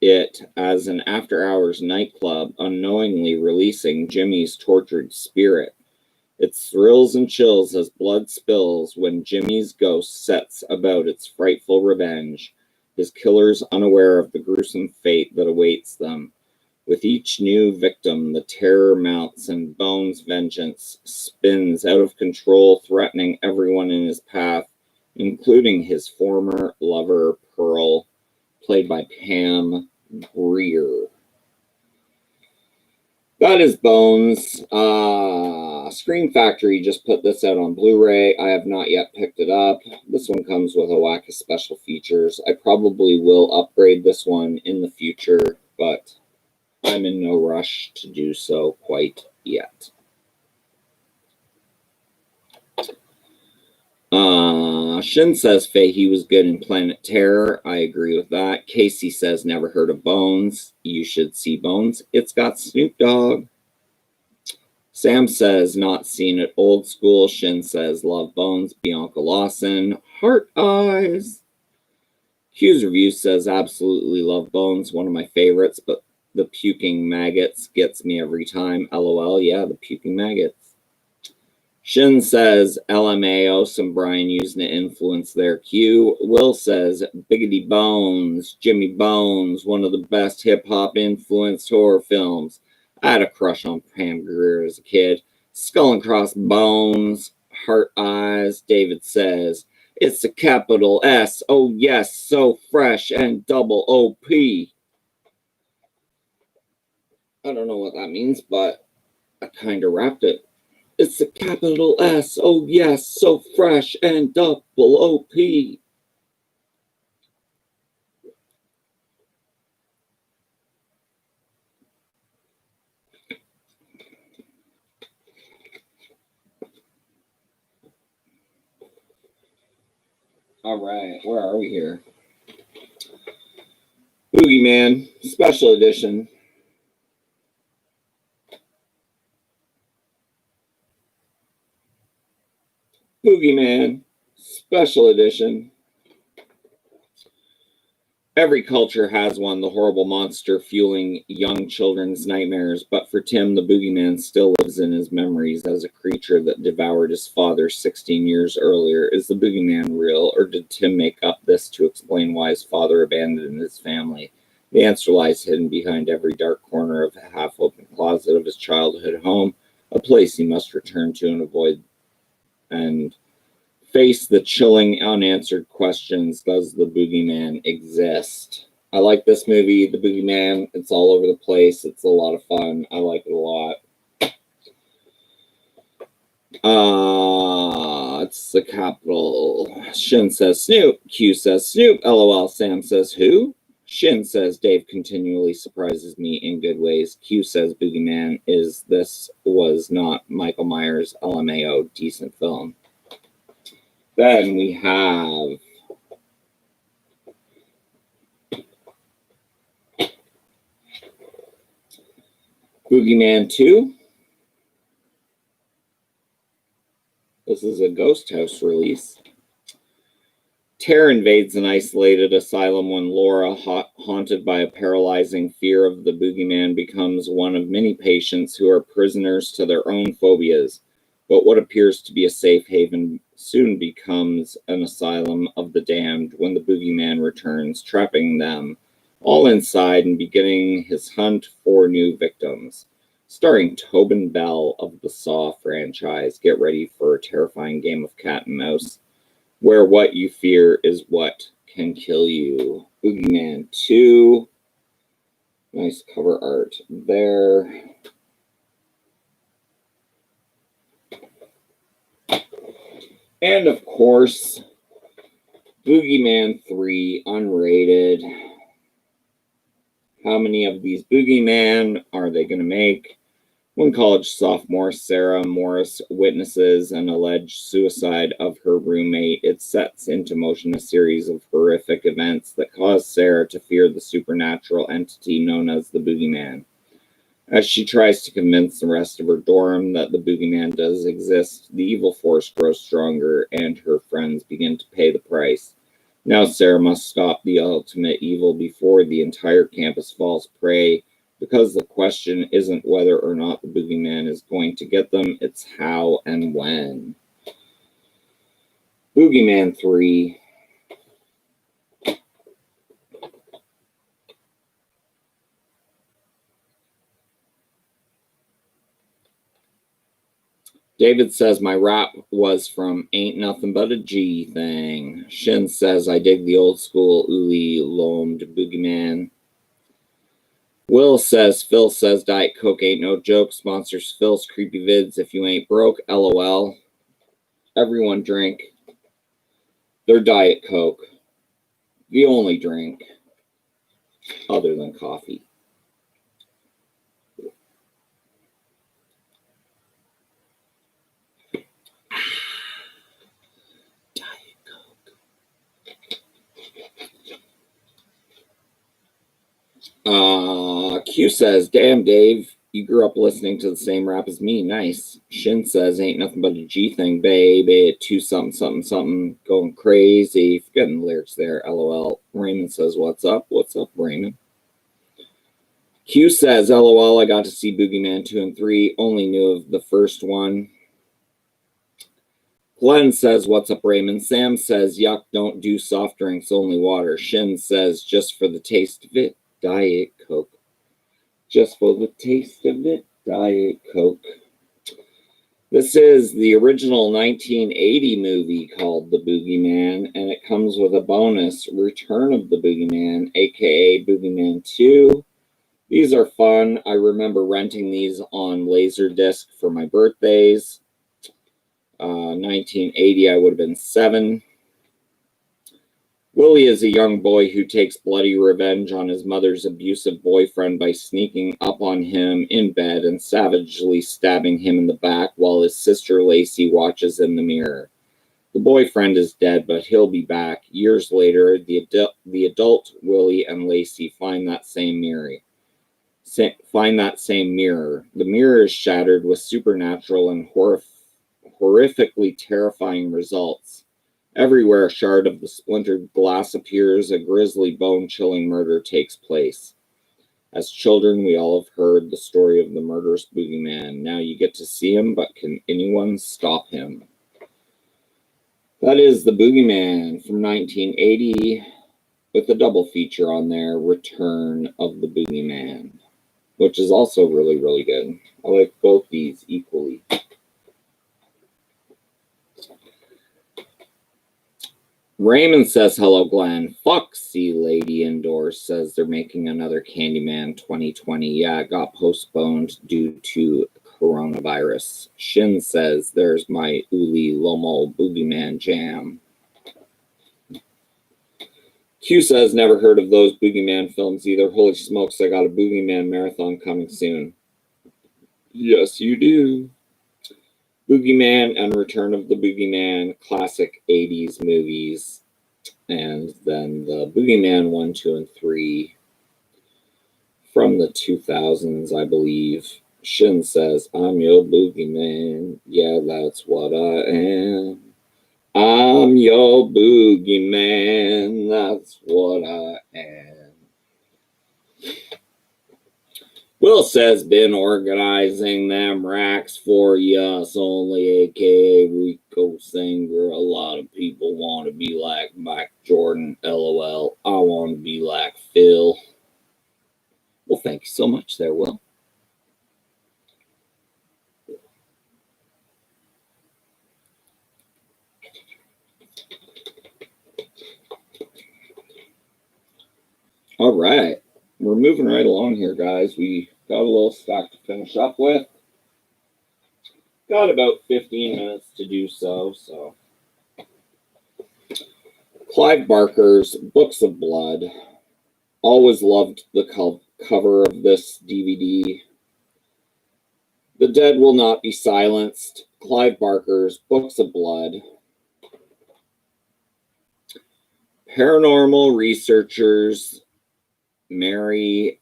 Speaker 1: it as an after-hours nightclub, unknowingly releasing Jimmy's tortured spirit. It thrills and chills as blood spills when Jimmy's ghost sets about its frightful revenge, his killers unaware of the gruesome fate that awaits them. With each new victim, the terror mounts and Bones' vengeance spins out of control, threatening everyone in his path, including his former lover, Pearl, played by Pam Grier. That is Bones. Scream Factory just put this out on Blu-ray. I have not yet picked it up. This one comes with a whack of special features. I probably will upgrade this one in the future, but I'm in no rush to do so quite yet. Shin says Fahey was good in Planet Terror. I agree with that. Casey says never heard of Bones. You should see Bones. It's got Snoop Dogg. Sam says not seen it. Old school. Shin says love Bones. Bianca Lawson. Heart Eyes. Q's review says absolutely love Bones. One of my favorites, but the puking maggots gets me every time. LOL. Yeah, the puking maggots. Shin says LMAO, some Brian using to influence their Q. Will says Biggity Bones, Jimmy Bones, one of the best hip-hop influenced horror films. I had a crush on Pam Grier as a kid. Skull and Cross Bones, Heart Eyes. David says it's a capital S. Oh yes, so fresh and double OP. I don't know what that means, but I kind of rapped it. It's a capital S. Oh yes, so fresh and double OP. All right, where are we here? Boogeyman, Special Edition. Boogeyman, Special Edition. Every culture has one, the horrible monster fueling young children's nightmares, but for Tim, the boogeyman still lives in his memories as a creature that devoured his father 16 years earlier. Is the boogeyman real, or did Tim make up this to explain why his father abandoned his family? The answer lies hidden behind every dark corner of the half-open closet of his childhood home, a place he must return to and avoid and face the chilling unanswered questions. Does the boogeyman exist? I like this movie, The Boogeyman. It's all over the place. It's a lot of fun. I like it a lot. It's the capital. Shin says Snoop. Q says Snoop. LOL. Sam says who? Shin says Dave continually surprises me in good ways. Q says Boogeyman was not Michael Myers. LMAO. Decent film. Then we have Boogeyman 2. This is a Ghost House release. Terror invades an isolated asylum when Laura, haunted by a paralyzing fear of the boogeyman, becomes one of many patients who are prisoners to their own phobias. But what appears to be a safe haven soon becomes an asylum of the damned when the boogeyman returns, trapping them all inside and beginning his hunt for new victims. Starring Tobin Bell of the Saw franchise, get ready for a terrifying game of cat and mouse, where what you fear is what can kill you. Boogeyman 2. Nice cover art there. And of course, Boogeyman 3 unrated. How many of these Boogeyman are they going to make? When college sophomore Sarah Morris witnesses an alleged suicide of her roommate, it sets into motion a series of horrific events that cause Sarah to fear the supernatural entity known as the Boogeyman. As she tries to convince the rest of her dorm that the boogeyman does exist, the evil force grows stronger and her friends begin to pay the price. Now Sarah must stop the ultimate evil before the entire campus falls prey, because the question isn't whether or not the boogeyman is going to get them, it's how and when. Boogeyman 3. David says my rap was from Ain't Nothing But a G Thing. Shin says I dig the old school Uli loamed boogeyman. Will says Phil says Diet Coke ain't no joke. Sponsors Phil's creepy vids if you ain't broke. LOL. Everyone drink their Diet Coke. The only drink other than coffee. Q says, damn, Dave, you grew up listening to the same rap as me. Nice. Shin says, ain't nothing but a G thing, baby. 2 something, something, something. Going crazy. Forgetting the lyrics there. LOL. Raymond says, what's up? What's up, Raymond? Q says, LOL, I got to see Boogeyman 2 and 3. Only knew of the first one. Glenn says, what's up, Raymond? Sam says, yuck, don't do soft drinks, only water. Shin says, just for the taste of it, Diet Coke. Just for the taste of it, Diet Coke. This is the original 1980 movie called The Boogeyman, and it comes with a bonus, Return of the Boogeyman, aka Boogeyman 2. These are fun. I remember renting these on Laserdisc for my birthdays. 1980, I would have been 7. Willie is a young boy who takes bloody revenge on his mother's abusive boyfriend by sneaking up on him in bed and savagely stabbing him in the back while his sister Lacey watches in the mirror. The boyfriend is dead, but he'll be back. Years later, the adult Willie and Lacey find that same mirror. The mirror is shattered with supernatural and horrifically terrifying results. Everywhere a shard of the splintered glass appears, a grisly, bone-chilling murder takes place. As children, we all have heard the story of the murderous boogeyman. Now you get to see him, but can anyone stop him? That is The Boogeyman from 1980, with a double feature on there, Return of the Boogeyman, which is also really, really good. I like both these equally. Raymond says, hello, Glenn. Foxy Lady Indoors says they're making another Candyman 2020. Yeah, it got postponed due to coronavirus. Shin says, there's my Uli Lomo Boogeyman jam. Q says, never heard of those Boogeyman films either. Holy smokes, I got a Boogeyman marathon coming soon. Yes, you do. Boogeyman and Return of the Boogeyman, classic 80s movies. And then the Boogeyman 1, 2, and 3 from the 2000s, I believe. Shin says, I'm your Boogeyman. Yeah, that's what I am. I'm your Boogeyman. That's what I am. Will says, been organizing them racks for us only, aka Rico Singer. A lot of people want to be like Mike Jordan, LOL. I want to be like Phil. Well, thank you so much there, Will. All right. We're moving right along here, guys. We got a little stack to finish up with. Got about 15 minutes to do so. Clive Barker's Books of Blood. Always loved the cover of this DVD. The Dead Will Not Be Silenced. Clive Barker's Books of Blood. Paranormal researchers Mary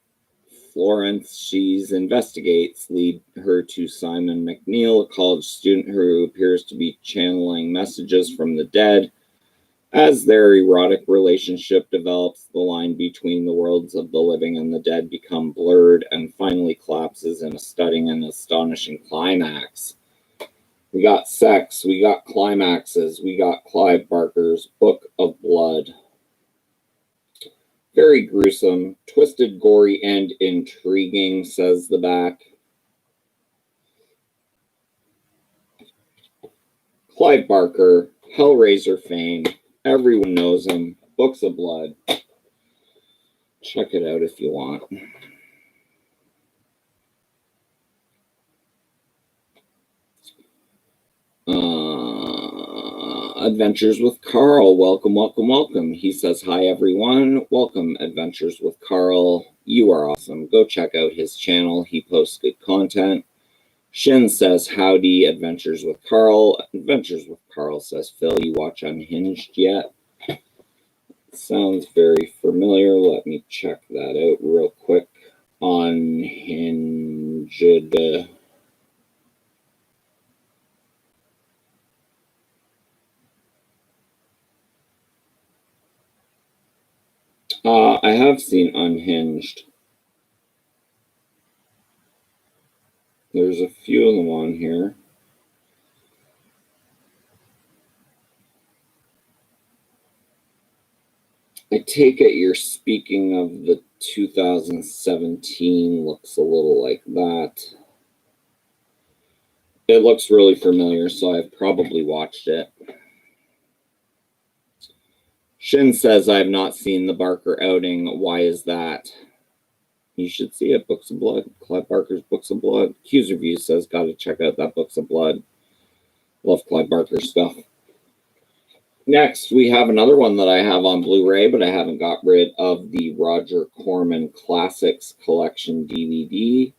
Speaker 1: Florence Shees investigates lead her to Simon McNeil, a college student who appears to be channeling messages from the dead. As their erotic relationship develops, the line between the worlds of the living and the dead become blurred and finally collapses in a stunning and astonishing climax. We got sex, we got climaxes, we got Clive Barker's Book of Blood. Very gruesome, twisted, gory, and intriguing, says the back. Clive Barker, Hellraiser fame. Everyone knows him. Books of Blood. Check it out if you want. Adventures with Carl. Welcome, welcome, welcome. He says, hi, everyone. Welcome, Adventures with Carl. You are awesome. Go check out his channel. He posts good content. Shin says, howdy, Adventures with Carl. Adventures with Carl says, Phil, you watch Unhinged yet? Sounds very familiar. Let me check that out real quick. Unhinged. I have seen Unhinged. There's a few of them on here. I take it you're speaking of the 2017, looks a little like that. It looks really familiar, so I've probably watched it. Shin says, I have not seen the Barker outing. Why is that? You should see it. Books of Blood. Clive Barker's Books of Blood. Q's Review says, gotta check out that Books of Blood. Love Clive Barker stuff. Next, we have another one that I have on Blu-ray, but I haven't got rid of, the Roger Corman Classics Collection DVD.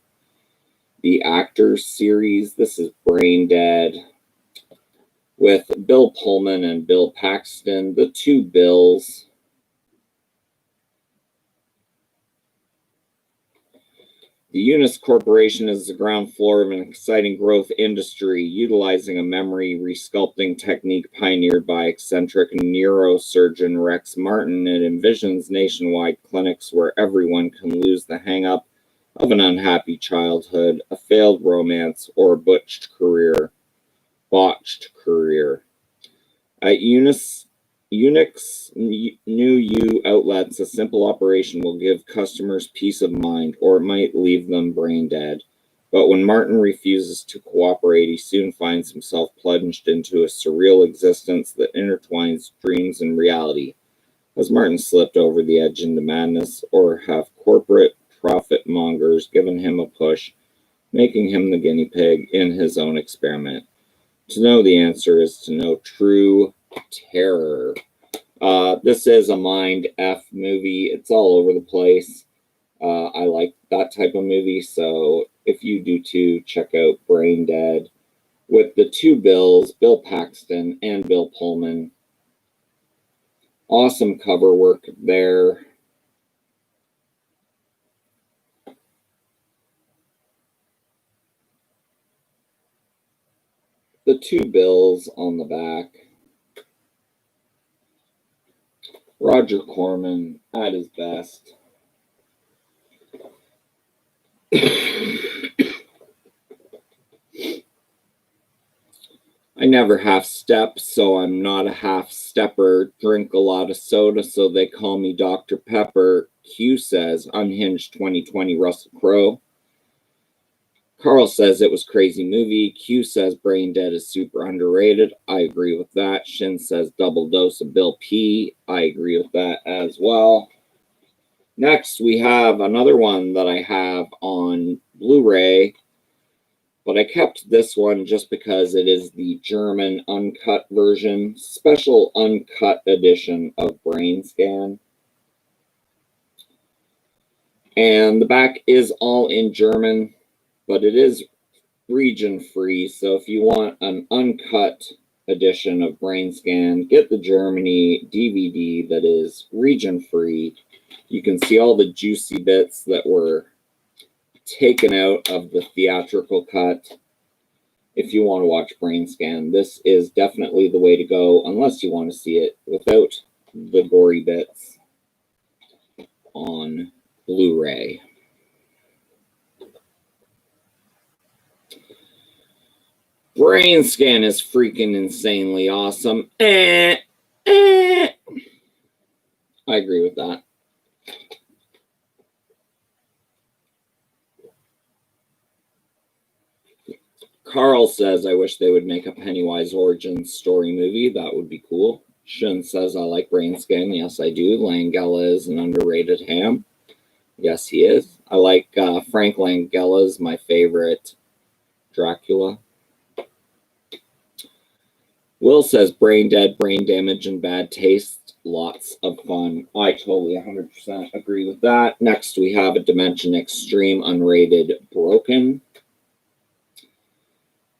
Speaker 1: The Actors series. This is Brain Dead. with Bill Pullman and Bill Paxton, the two Bills. The Unis Corporation is the ground floor of an exciting growth industry, utilizing a memory resculpting technique pioneered by eccentric neurosurgeon Rex Martin. It envisions nationwide clinics where everyone can lose the hang-up of an unhappy childhood, a failed romance, or a botched career. At Unix New U outlets, a simple operation will give customers peace of mind, or it might leave them brain dead. But when Martin refuses to cooperate, he soon finds himself plunged into a surreal existence that intertwines dreams and reality. Has Martin slipped over the edge into madness, or have corporate profit mongers given him a push, making him the guinea pig in his own experiment? To know the answer is to know true terror. This is a mind F movie. It's all over the place. I like that type of movie, so if you do too, check out Brain Dead with the two Bills, Bill Paxton and Bill Pullman. Awesome cover work there. The two Bills on the back. Roger Corman at his best. I never half-step, so I'm not a half-stepper. Drink a lot of soda, so they call me Dr. Pepper. Q says, Unhinged 2020 Russell Crowe. Carl says it was crazy movie. Q says Brain Dead is super underrated. I agree with that. Shin says double dose of Bill P. I agree with that as well. Next, we have another one that I have on Blu-ray, but I kept this one just because it is the German uncut version, special uncut edition of Brain Scan. And the back is all in German, but it is region free. So if you want an uncut edition of Brain Scan, get the Germany DVD that is region free. You can see all the juicy bits that were taken out of the theatrical cut. If you want to watch Brain Scan, this is definitely the way to go, unless you want to see it without the gory bits on Blu-ray. Brain Scan is freaking insanely awesome. I agree with that. Carl says, I wish they would make a Pennywise origin story movie. That would be cool. Shun says, I like Brain Scan. Yes, I do. Langella is an underrated ham. Yes, he is. I like Frank Langella's my favorite Dracula. Will says, Brain Dead, Brain Damage, and Bad Taste. Lots of fun. I totally 100% agree with that. Next, we have a Dimension Extreme unrated Broken.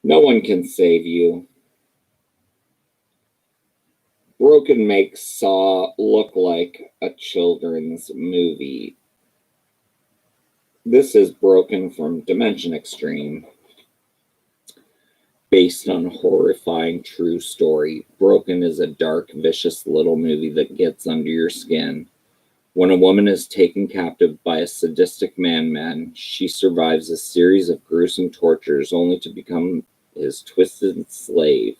Speaker 1: No one can save you. Broken makes Saw look like a children's movie. This is Broken from Dimension Extreme. Based on a horrifying true story, Broken is a dark, vicious little movie that gets under your skin. When a woman is taken captive by a sadistic man, she survives a series of gruesome tortures only to become his twisted slave.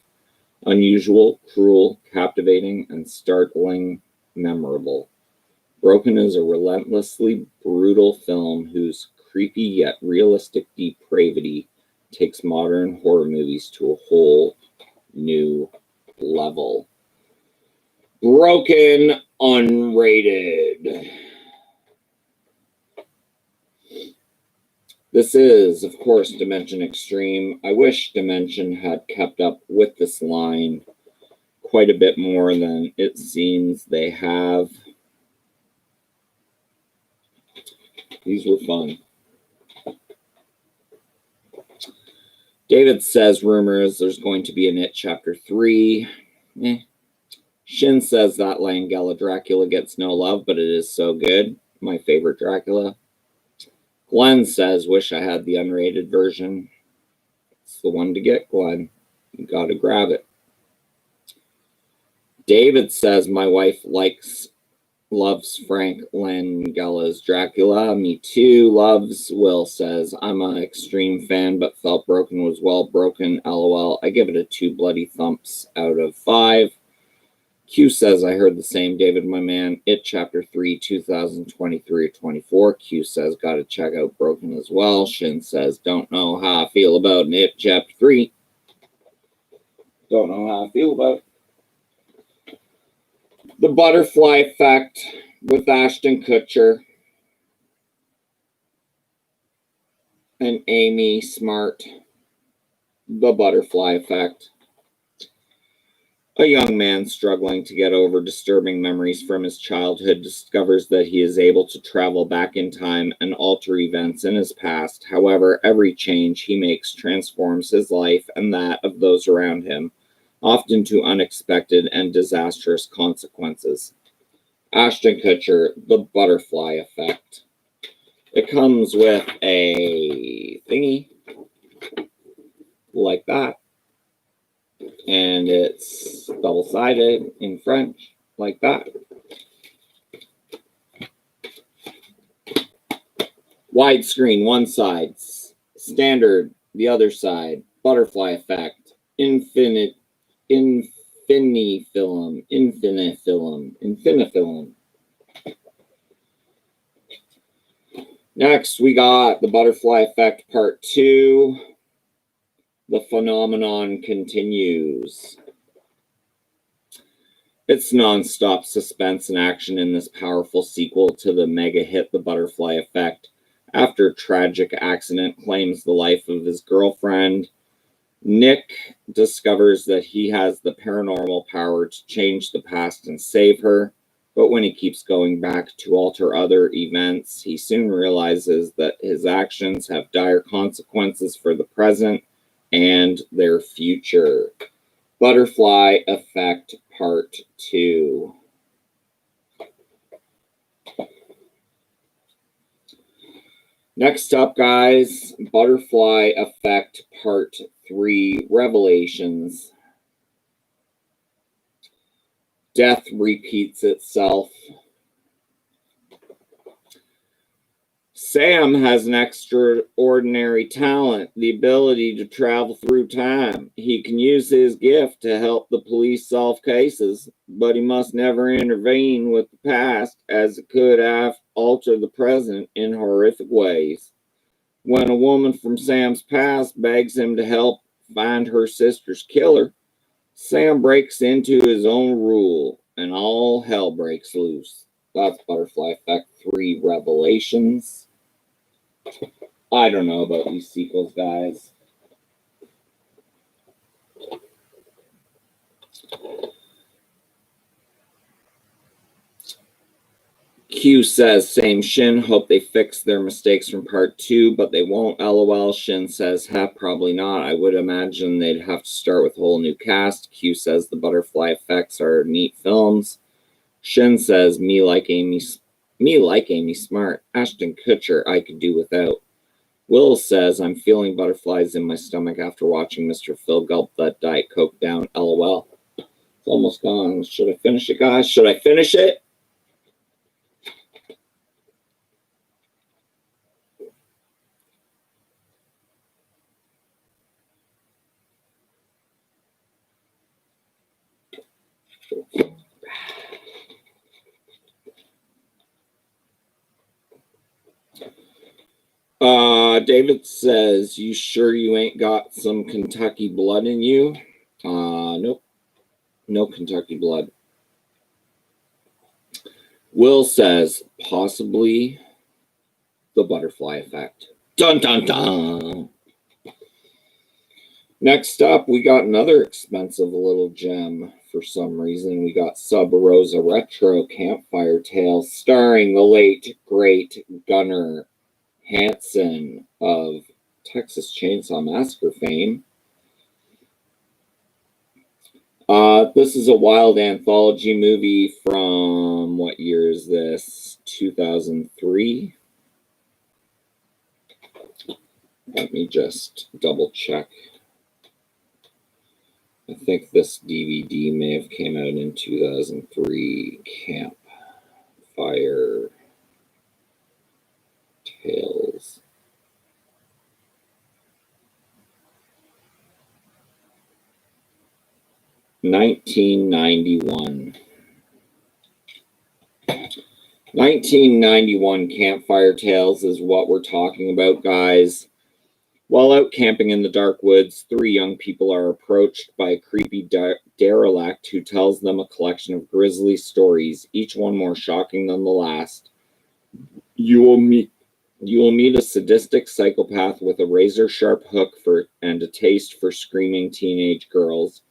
Speaker 1: Unusual, cruel, captivating, and startling memorable. Broken is a relentlessly brutal film whose creepy yet realistic depravity takes modern horror movies to a whole new level. Broken unrated. This is, of course, Dimension Extreme. I wish Dimension had kept up with this line quite a bit more than it seems they have. These were fun. David says, rumor is there's going to be an It Chapter 3. Shin says that Langella Dracula gets no love, but it is so good. My favorite Dracula. Glenn says, wish I had the unrated version. It's the one to get, Glenn. You gotta grab it. David says, my wife loves Frank Langella's Dracula. Me too. Loves. Will says, I'm an extreme fan, but felt broken was well broken. LOL. I give it a 2 bloody thumps out of 5. Q says, I heard the same, David, my man. It Chapter 3, 2023 or 24. Q says, gotta check out Broken as well. Shin says, don't know how I feel about It Chapter 3. Don't know how I feel about it. The Butterfly Effect with Ashton Kutcher and Amy Smart. The Butterfly Effect. A young man struggling to get over disturbing memories from his childhood discovers that he is able to travel back in time and alter events in his past. However, every change he makes transforms his life and that of those around him, often to unexpected and disastrous consequences. Ashton Kutcher, The Butterfly Effect. It comes with a thingy like that, and it's double-sided in French like that. Widescreen, one side. Standard, the other side. Butterfly Effect. Infinifilm. Next, we got The Butterfly Effect Part 2. The phenomenon continues. It's non-stop suspense and action in this powerful sequel to the mega hit The Butterfly Effect. After a tragic accident claims the life of his girlfriend, Nick discovers that he has the paranormal power to change the past and save her. But when he keeps going back to alter other events, he soon realizes that his actions have dire consequences for the present and their future. Butterfly Effect Part 2. Next up, guys, Butterfly Effect Part 3, Revelations. Death repeats itself. Sam has an extraordinary talent, the ability to travel through time. He can use his gift to help the police solve cases, but he must never intervene with the past, as it could alter the present in horrific ways. When a woman from Sam's past begs him to help find her sister's killer, Sam breaks into his own rule, and all hell breaks loose. That's Butterfly Effect 3 Revelations. I don't know about these sequels, guys. Q says, same Shin, hope they fix their mistakes from part 2, but they won't, LOL. Shin says, probably not. I would imagine they'd have to start with a whole new cast. Q says, the Butterfly Effects are neat films. Shin says, me like Amy Smart. Ashton Kutcher, I could do without. Will says, I'm feeling butterflies in my stomach after watching Mr. Phil gulp that Diet Coke down, LOL. It's almost gone. Should I finish it, guys? Should I finish it? David says, you sure you ain't got some Kentucky blood in you? Nope. No Kentucky blood. Will says, possibly the Butterfly Effect. Dun, dun, dun. Next up, we got another expensive little gem for some reason. We got Sub Rosa Retro Campfire Tales, starring the late, great Gunnar Hansen of Texas Chainsaw Massacre fame. This is a wild anthology movie from, what year is this? 2003. Let me just double check. I think this DVD may have came out in 2003. Campfire Tales. $1991. 1991 Campfire Tales is what we're talking about, guys. While out camping in the dark woods, three young people are approached by a creepy derelict who tells them a collection of grisly stories, each one more shocking than the last. You will meet a sadistic psychopath with a razor-sharp hook and a taste for screaming teenage girls,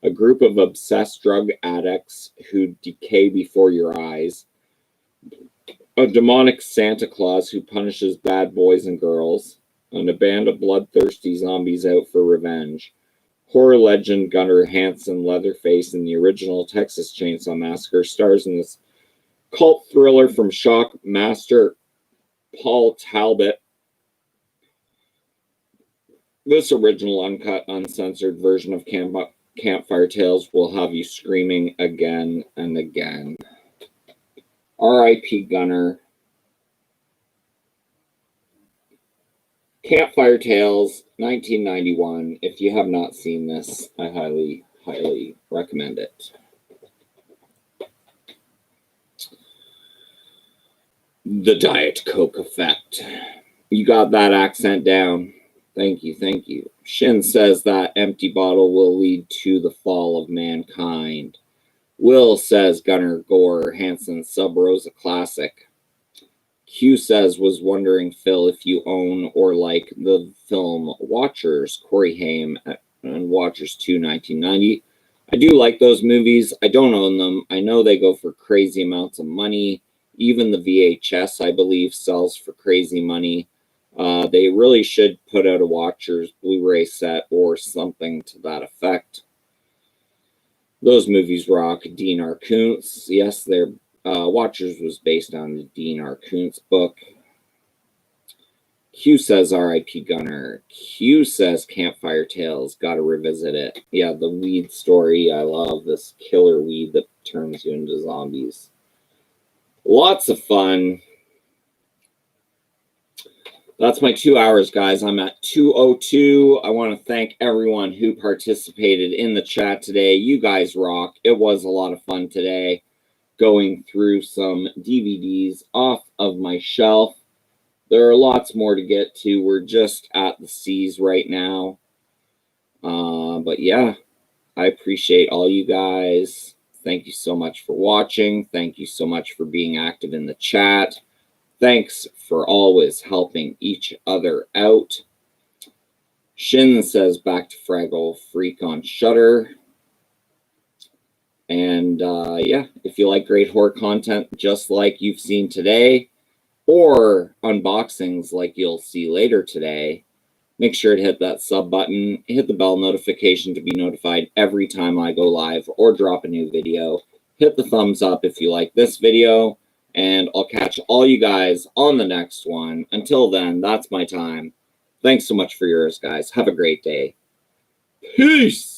Speaker 1: a group of obsessed drug addicts who decay before your eyes, a demonic Santa Claus who punishes bad boys and girls, and a band of bloodthirsty zombies out for revenge. Horror legend Gunnar Hansen Leatherface in the original Texas Chainsaw Massacre stars in this cult thriller from shock master Paul Talbot. This original uncut, uncensored version of Campfire Tales will have you screaming again and again. R.I.P. Gunnar. Campfire Tales, 1991. If you have not seen this, I highly, highly recommend it. The Diet Coke effect. You got that accent down. Thank you, thank you. Shin says that empty bottle will lead to the fall of mankind. Will says Gunnar Gore Hansen Sub Rosa Classic. Q says, was wondering, Phil, if you own or like the film Watchers, Corey Haim and Watchers 2, 1990. I do like those movies. I don't own them. I know they go for crazy amounts of money. Even the VHS, I believe, sells for crazy money. They really should put out a Watchers Blu-ray set or something to that effect. Those movies rock. Dean R. Koontz. Yes, they're Watchers was based on the Dean R. Koontz book. Q says R.I.P. Gunnar. Q says Campfire Tales. Gotta revisit it. Yeah, the weed story. I love this killer weed that turns you into zombies. Lots of fun. That's my 2 hours, guys. I'm at 2:02. I want to thank everyone who participated in the chat today. You guys rock. It was a lot of fun today, going through some DVDs off of my shelf. There are lots more to get to. We're just at the C's right now. But yeah, I appreciate all you guys. Thank you so much for watching. Thank you so much for being active in the chat. Thanks for always helping each other out. Shin says back to Fraggle Freak on Shudder. And yeah, if you like great horror content just like you've seen today, or unboxings like you'll see later today, make sure to hit that sub button, hit the bell notification to be notified every time I go live or drop a new video. Hit the thumbs up if you like this video, and I'll catch all you guys on the next one. Until then, that's my time. Thanks so much for yours, guys. Have a great day. Peace!